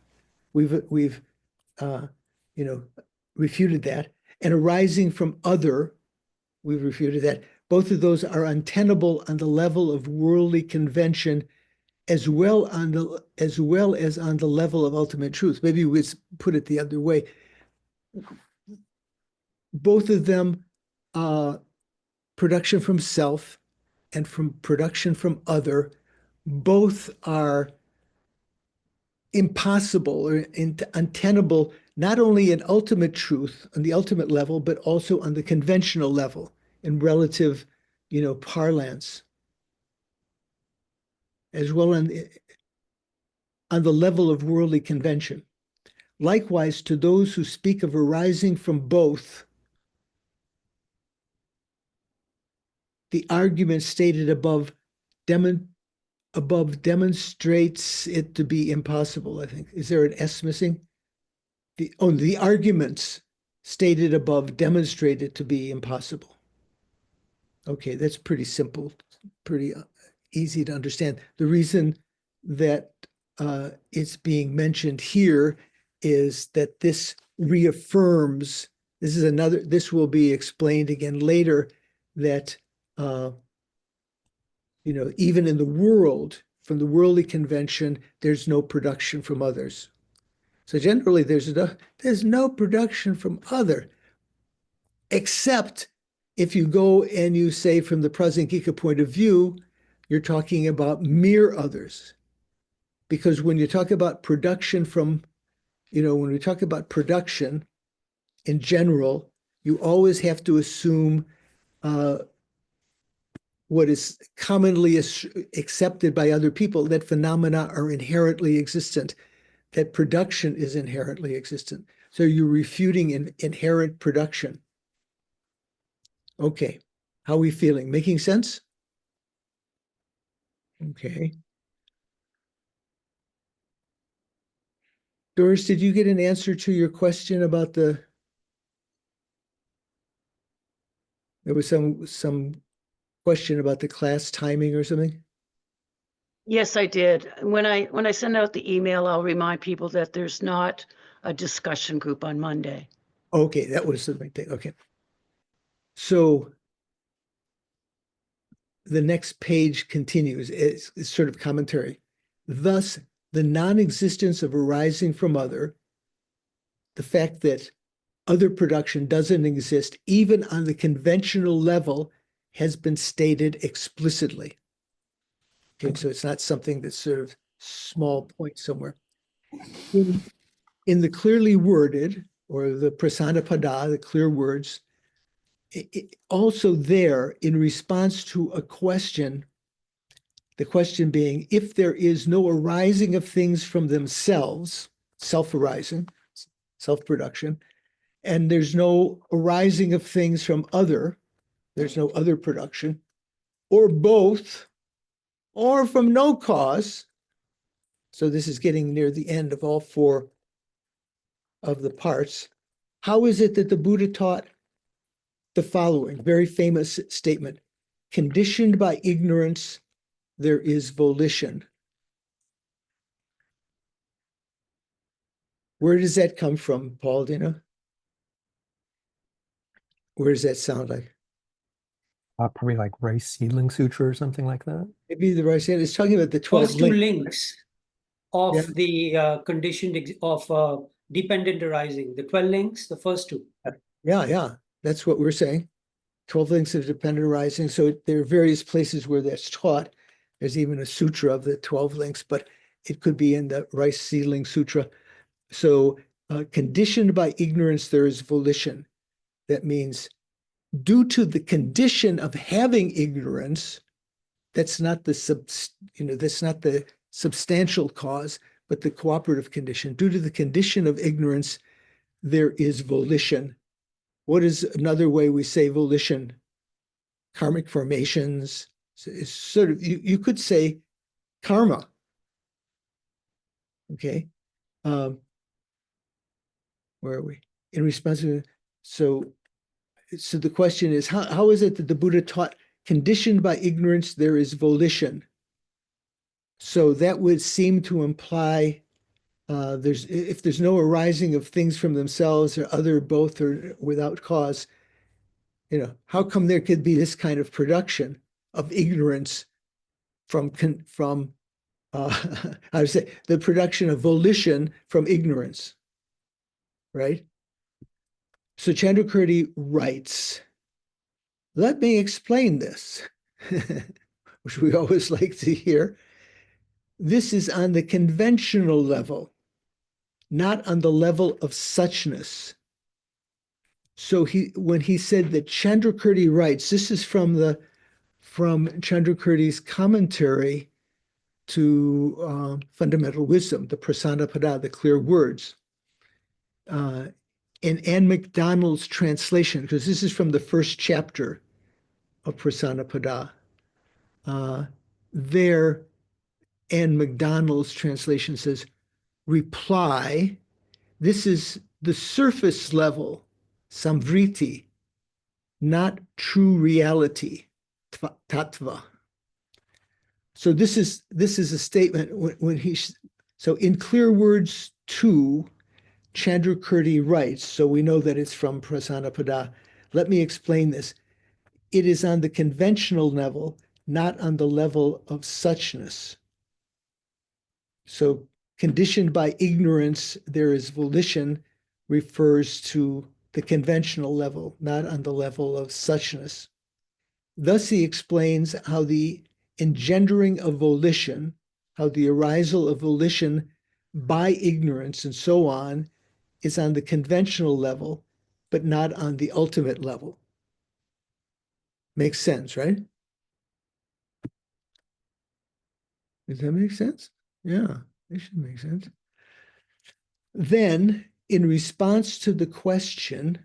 we've refuted that, and arising from other, we've refuted that. Both of those are untenable on the level of worldly convention, as well as on the level of ultimate truth. Maybe we put it the other way. Both of them, production from self and from production from other, both are impossible or untenable, not only in ultimate truth, on the ultimate level, but also on the conventional level in relative, parlance, as well on the level of worldly convention. Likewise, to those who speak of arising from both, the argument stated above demonstrates it to be impossible, I think. Is there an S missing? The arguments stated above demonstrate it to be impossible. Okay, that's pretty simple, pretty easy to understand. The reason that it's being mentioned here is that this reaffirms, this will be explained again later, that even in the world, from the worldly convention, there's no production from others. So generally, there's no production from other, except if you go and you say from the Prasangika point of view, you're talking about mere others. Because when you talk about production from, when we talk about production in general, you always have to assume what is commonly accepted by other people, that phenomena are inherently existent, that production is inherently existent. So you're refuting inherent production. Okay, how are we feeling? Making sense? Okay. Doris, did you get an answer to your question about there was some question about the class timing or something? Yes, I did. When I send out the email, I'll remind people that there's not a discussion group on Monday. Okay, that was the right thing. Okay. So the next page continues. It's sort of commentary. Thus, the non-existence of arising from other, the fact that other production doesn't exist, even on the conventional level, has been stated explicitly. Okay, so it's not something that's sort of small point somewhere. In the clearly worded, or the prasanapada, the clear words, also there, in response to a question, the question being, if there is no arising of things from themselves, self-arising, self-production, and there's no arising of things from other, there's no other production, or both, or from no cause. So this is getting near the end of all four of the parts. How is it that the Buddha taught the following very famous statement? Conditioned by ignorance, there is volition. Where does that come from, Paul? Do you know? Where does that sound like? Probably like Rice Seedling Sutra or something like that. Maybe the right hand is talking about the 12 First two links of Yeah. the conditioned of dependent arising, the 12 links, the first two. Yeah, that's what we're saying. 12 links of dependent arising. So there are various places where that's taught. There's even a sutra of the 12 links, but it could be in the Rice Seedling Sutra. So conditioned by ignorance, there is volition. That means due to the condition of having ignorance, that's not the substantial cause, but the cooperative condition. Due to the condition of ignorance, there is volition. What is another way we say volition? Karmic formations. It's sort of, you could say karma. Okay. Where are we? In response to, so the question is, how is it that the Buddha taught conditioned by ignorance, there is volition? So that would seem to imply if there's no arising of things from themselves or other, both, or without cause, how come there could be this kind of production of ignorance from I would say the production of volition from ignorance, right? So Chandrakirti writes, let me explain this, which we always like to hear. This is on the conventional level, not on the level of suchness. So when he said that Chandrakirti writes, this is from Chandrakirti's commentary to fundamental wisdom, the prasanapada, the clear words. In Anne MacDonald's translation, because this is from the first chapter of prasanapada, there Anne MacDonald's translation says, reply, this is the surface level, samvriti, not true reality, tattva. So this is a statement so in Clear Words 2, Chandrakirti writes, so we know that it's from Prasanapada. Let me explain this. It is on the conventional level, not on the level of suchness. So conditioned by ignorance, there is volition, refers to the conventional level, not on the level of suchness. Thus, he explains how the engendering of volition, how the arisal of volition by ignorance and so on is on the conventional level, but not on the ultimate level. Makes sense, right? Does that make sense? Yeah, it should make sense. Then, in response to the question,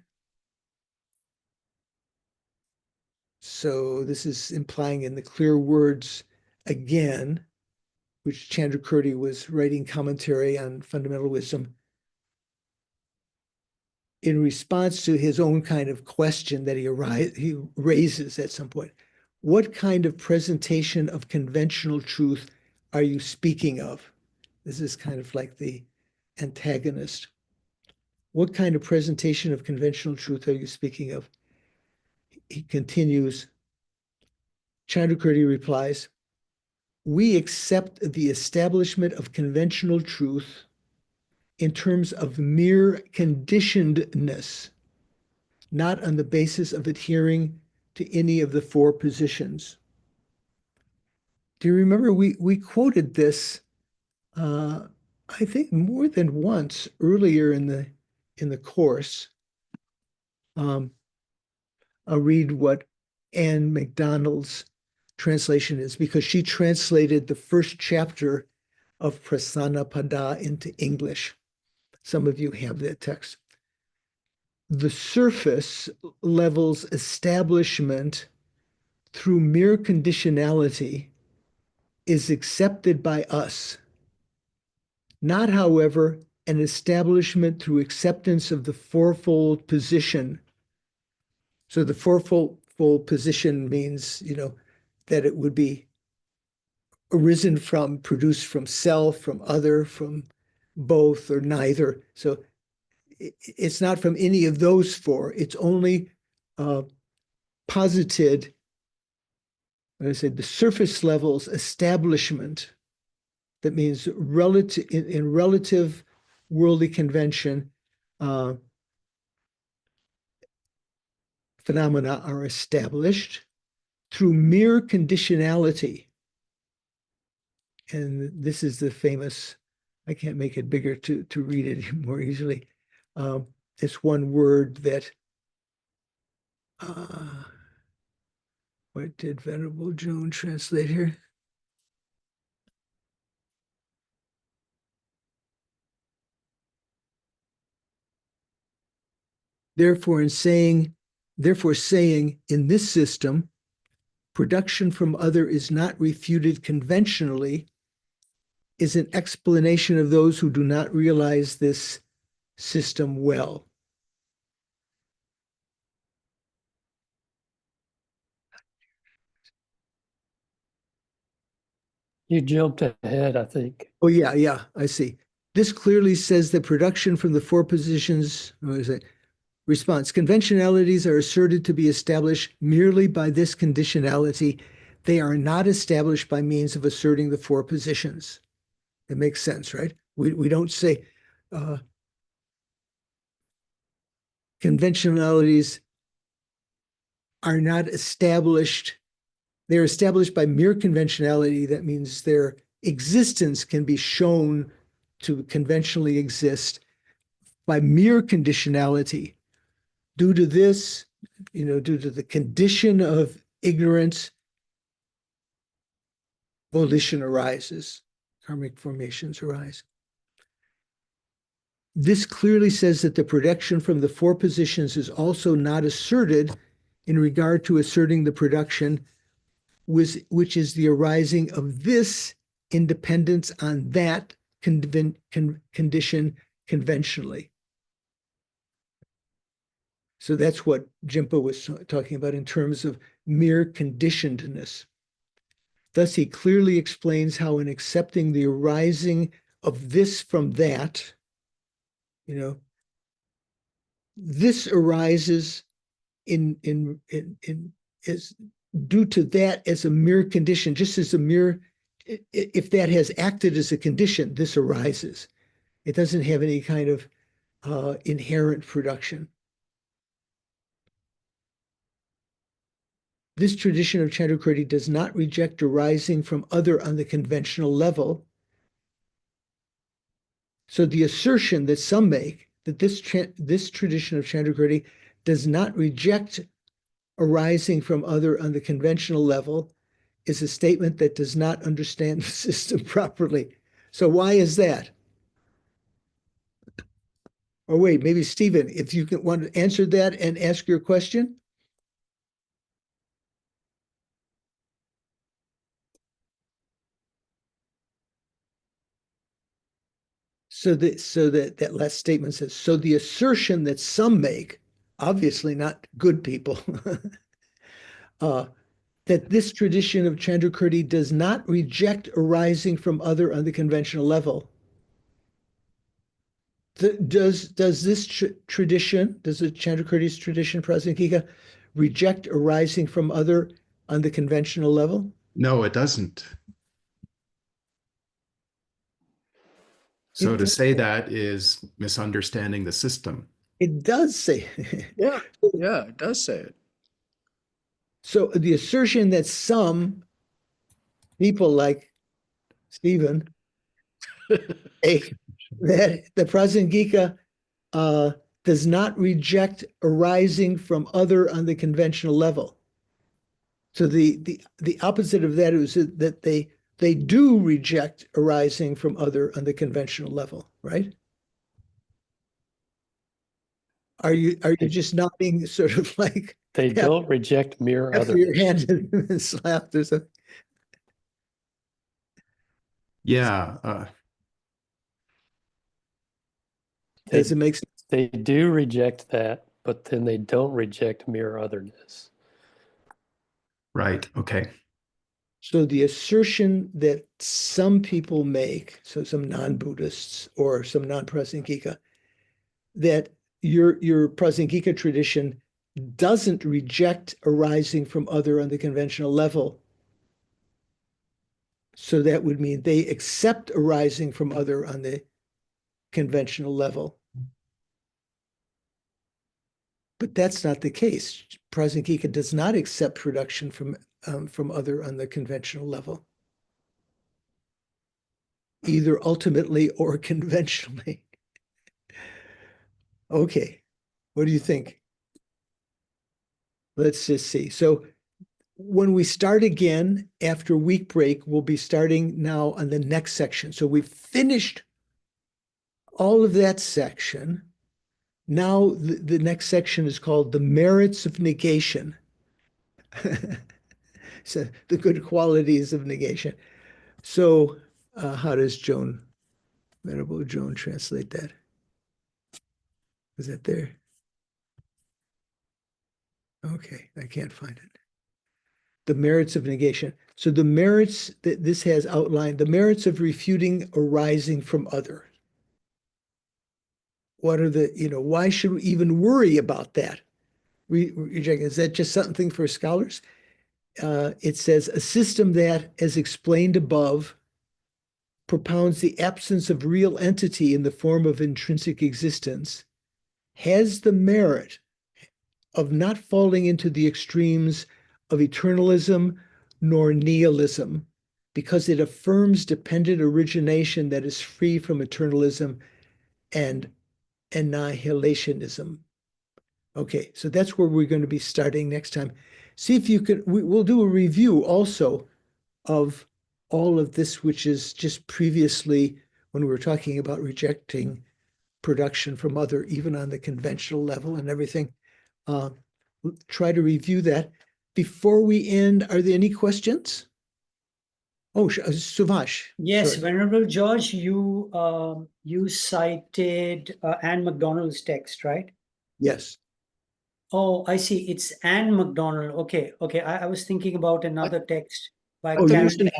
so this is implying in the clear words again, which Chandrakirti was writing commentary on fundamental wisdom, in response to his own kind of question that he raises at some point. What kind of presentation of conventional truth are you speaking of? This is kind of like the antagonist. What kind of presentation of conventional truth are you speaking of? He continues. Chandrakirti replies, we accept the establishment of conventional truth in terms of mere conditionedness, not on the basis of adhering to any of the four positions. Do you remember we quoted this, I think more than once earlier in the course? I'll read what Anne MacDonald's translation is, because she translated the first chapter of Prasanapada into English. Some of you have that text. The surface level's establishment through mere conditionality is accepted by us. Not, however, an establishment through acceptance of the fourfold position. So the fourfold position means, that it would be arisen from, produced from self, from other, from both or neither. So it's not from any of those four. It's only posited, I said, the surface level's establishment. That means relative in relative worldly convention, phenomena are established through mere conditionality. And this is the famous, I can't make it bigger to read it more easily. It's one word that, what did Venerable Joan translate here? Therefore, saying, in this system, production from other is not refuted conventionally, is an explanation of those who do not realize this system well. You jumped ahead, I think. Oh, yeah, I see. This clearly says that production from the four positions, what is it? Response, conventionalities are asserted to be established merely by this conditionality. They are not established by means of asserting the four positions. It makes sense, right? We don't say conventionalities are not established. They're established by mere conventionality. That means their existence can be shown to conventionally exist by mere conditionality. Due to this, due to the condition of ignorance, volition arises, karmic formations arise. This clearly says that the production from the four positions is also not asserted in regard to asserting the production, which is the arising of this independence on that condition conventionally. So that's what Jimpa was talking about in terms of mere conditionedness. Thus, he clearly explains how in accepting the arising of this from that, this arises is due to that as a mere condition, just as a mere, if that has acted as a condition, this arises. It doesn't have any kind of inherent production. This tradition of Chandrakirti does not reject arising from other on the conventional level. So the assertion that some make that this tradition of Chandrakirti does not reject arising from other on the conventional level is a statement that does not understand the system properly. So why is that? Or wait, maybe Stephen, if you can want to answer that and ask your question. So that last statement says, so the assertion that some make, obviously not good people, that this tradition of Chandrakirti does not reject arising from other on the conventional level. Does this tradition, does the Chandrakirti's tradition, Prasangika, reject arising from other on the conventional level? No, it doesn't. So to say that is misunderstanding the system. It does say. Yeah, it does say it. So the assertion that some people like Stephen, that the Prasangika does not reject arising from other on the conventional level. So the opposite of that is that they do reject arising from other on the conventional level, right? Are you just not being sort of like They don't reject mere after your otherness. hand and slapped or something? Yeah. Does it make sense? They do reject that, but then they don't reject mere otherness. Right. Okay. So the assertion that some people make, so some non-Buddhists or some non-Prasangika, that your Prasangika tradition doesn't reject arising from other on the conventional level. So that would mean they accept arising from other on the conventional level. But that's not the case. Prasangika does not accept production from other on the conventional level, either ultimately or conventionally. Okay, what do you think? Let's just see. So when we start again after week break, we'll be starting now on the next section. So we've finished all of that section. Now the next section is called the merits of negation. So the good qualities of negation. So how does Venerable Joan translate that? Is that there? Okay, I can't find it. The merits of negation. So the merits that this has outlined, the merits of refuting arising from other. What are why should we even worry about that? Is that just something for scholars? It says a system that, as explained above, propounds the absence of real entity in the form of intrinsic existence, has the merit of not falling into the extremes of eternalism nor nihilism, because it affirms dependent origination that is free from eternalism and annihilationism. Okay, so that's where we're going to be starting next time. See if you can, we'll do a review also of all of this, which is just previously when we were talking about rejecting production from other, even on the conventional level and everything. Try to review that. Before we end, are there any questions? Oh, Suvash. Yes, sorry. Venerable George, you cited Anne MacDonald's text, right? Yes. Oh, I see. It's Anne MacDonald. Okay. I was thinking about another text by I thought you Karen. said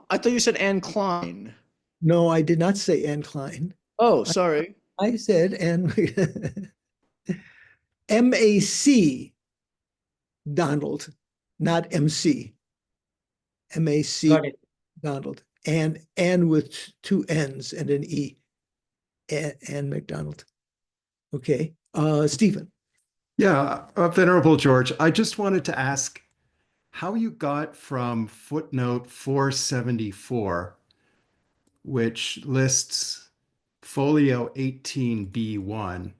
I thought you said Anne Klein. No, I did not say Anne Klein. Oh, sorry. I said Anne M-A-C Donald, not M-C. M-A-C Got it. Donald. Anne with two N's and an E. Anne MacDonald. Okay. Stephen. Yeah, Venerable George, I just wanted to ask how you got from footnote 474, which lists folio 18B1,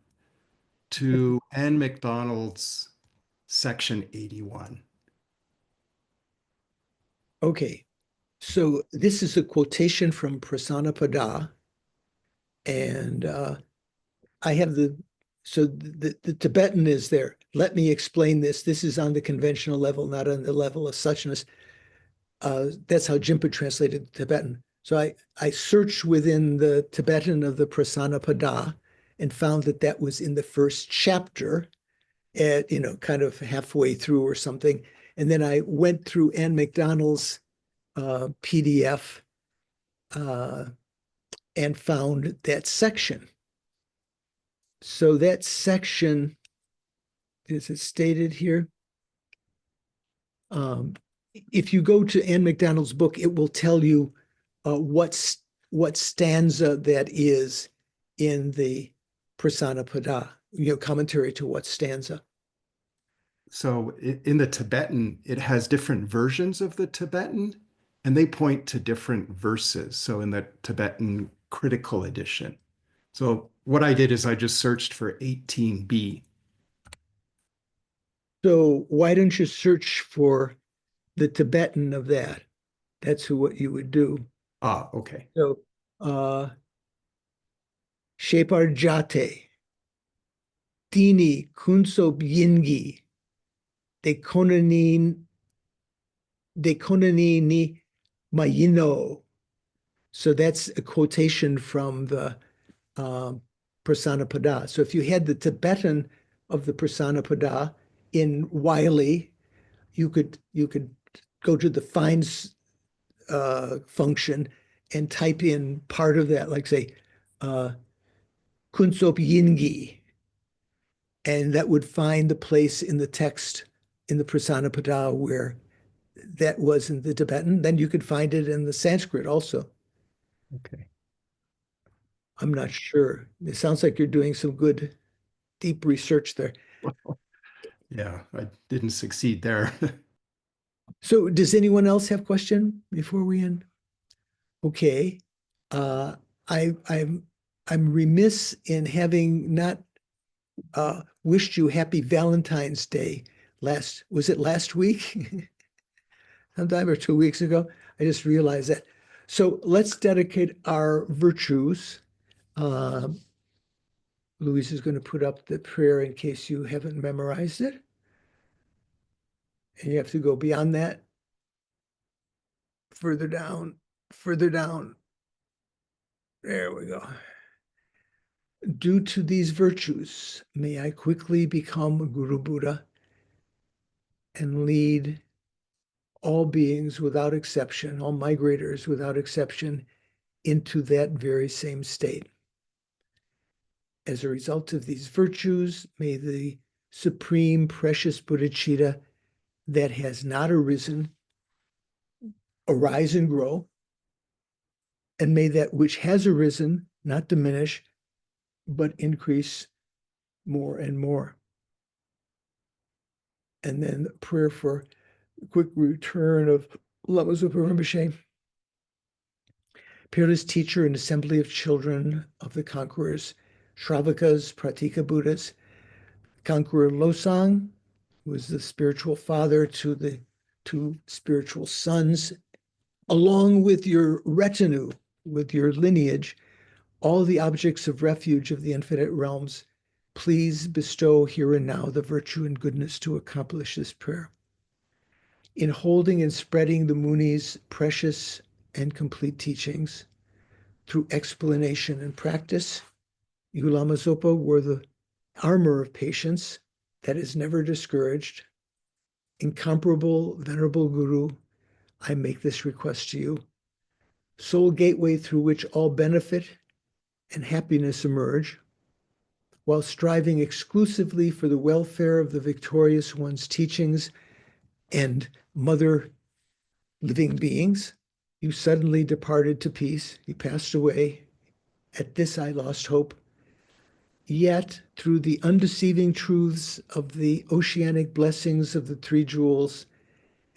to Anne MacDonald's section 81. Okay. So this is a quotation from Prasanapada, and I have the Tibetan is there. Let me explain this. This is on the conventional level, not on the level of suchness. That's how Jimpa translated the Tibetan. So I searched within the Tibetan of the Prasanapada and found that that was in the first chapter at, kind of halfway through or something. And then I went through Anne McDonald's PDF and found that section. So that section, is it stated here? If you go to Anne McDonald's book, it will tell you what stanza that is in the Prasanapada, commentary to what stanza. So in the Tibetan, it has different versions of the Tibetan, and they point to different verses. So in the Tibetan critical edition. So what I did is I just searched for 18b. So why don't you search for the Tibetan of that? That's what you would do. Ah, okay. So Sheparjate, Dini Kunsob Yingi, Dekonani ni Mayino. So that's a quotation from the Prasanapada. So if you had the Tibetan of the Prasanapada in Wiley, you could go to the finds function and type in part of that, like say Kunsop Yingi, and that would find the place in the text in the Prasanapada where that was in the Tibetan. Then you could find it in the Sanskrit also. Okay. I'm not sure. It sounds like you're doing some good, deep research there. Yeah, I didn't succeed there. So does anyone else have a question before we end? Okay. I'm remiss in having not wished you happy Valentine's Day. Was it last week? Sometime or 2 weeks ago. I just realized that. So let's dedicate our virtues. Louise is going to put up the prayer in case you haven't memorized it. And you have to go beyond that. Further down, further down. There we go. Due to these virtues, may I quickly become a Guru Buddha and lead all beings without exception, all migrators without exception, into that very same state. As a result of these virtues, may the supreme precious bodhicitta that has not arisen arise and grow, and may that which has arisen not diminish, but increase more and more. And then prayer for quick return of Lama Zopa Rinpoche, peerless teacher and assembly of children of the conquerors, Shravakas, Pratika Buddhas, Conqueror Losang was the spiritual father to the two spiritual sons, along with your retinue, with your lineage, all the objects of refuge of the infinite realms. Please bestow here and now the virtue and goodness to accomplish this prayer. In holding and spreading the Muni's precious and complete teachings through explanation and practice, you Lama Zopa were the armor of patience that is never discouraged. Incomparable, venerable Guru, I make this request to you. Sole gateway through which all benefit and happiness emerge, while striving exclusively for the welfare of the victorious one's teachings and mother living beings, you suddenly departed to peace. You passed away. At this I lost hope. Yet, through the undeceiving truths of the oceanic blessings of the three jewels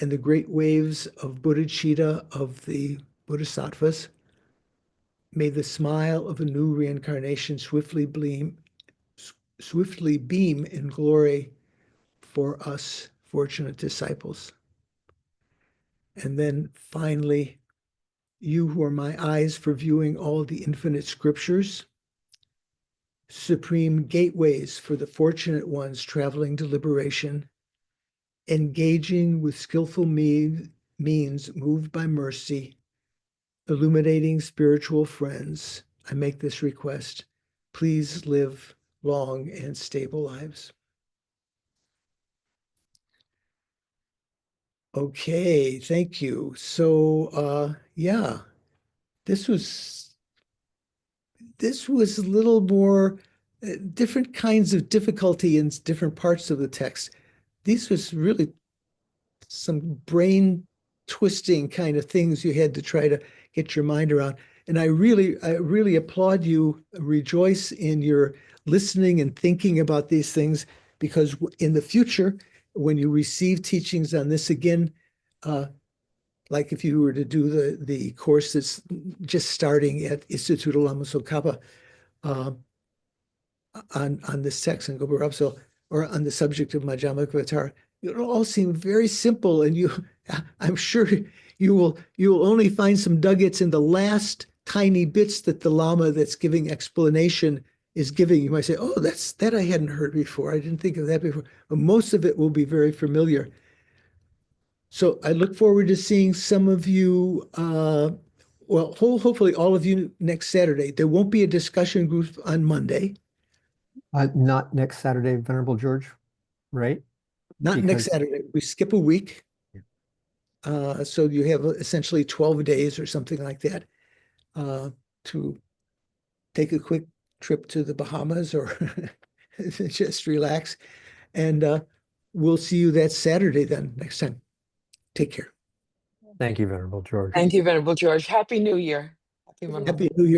and the great waves of bodhicitta of the bodhisattvas, may the smile of a new reincarnation swiftly beam in glory for us fortunate disciples. And then finally, you who are my eyes for viewing all the infinite scriptures, supreme gateways for the fortunate ones traveling to liberation, engaging with skillful means moved by mercy, illuminating spiritual friends, I make this request. Please live long and stable lives. Okay, thank you. So, yeah, this was a little more different kinds of difficulty in different parts of the text. These was really some brain twisting kind of things you had to try to get your mind around. And I really applaud you, rejoice in your listening and thinking about these things, because in the future, when you receive teachings on this again, like if you were to do the course that's just starting at Instituto Lama Khapa, on this text and Gopa Rapso, or on the subject of Majjhima Vatara, it'll all seem very simple, and I'm sure you will only find some nuggets in the last tiny bits that the Lama that's giving explanation is giving. You might say, "Oh, that I hadn't heard before. I didn't think of that before." But most of it will be very familiar. So I look forward to seeing some of you. Well, hopefully all of you next Saturday. There won't be a discussion group on Monday. Not next Saturday, Venerable George, right? Not next Saturday. We skip a week. So you have essentially 12 days or something like that to take a quick trip to the Bahamas or just relax. And we'll see you that Saturday then next time. Take care. Thank you, Venerable George. Thank you, Venerable George. Happy New Year. Happy Monday. Happy New Year.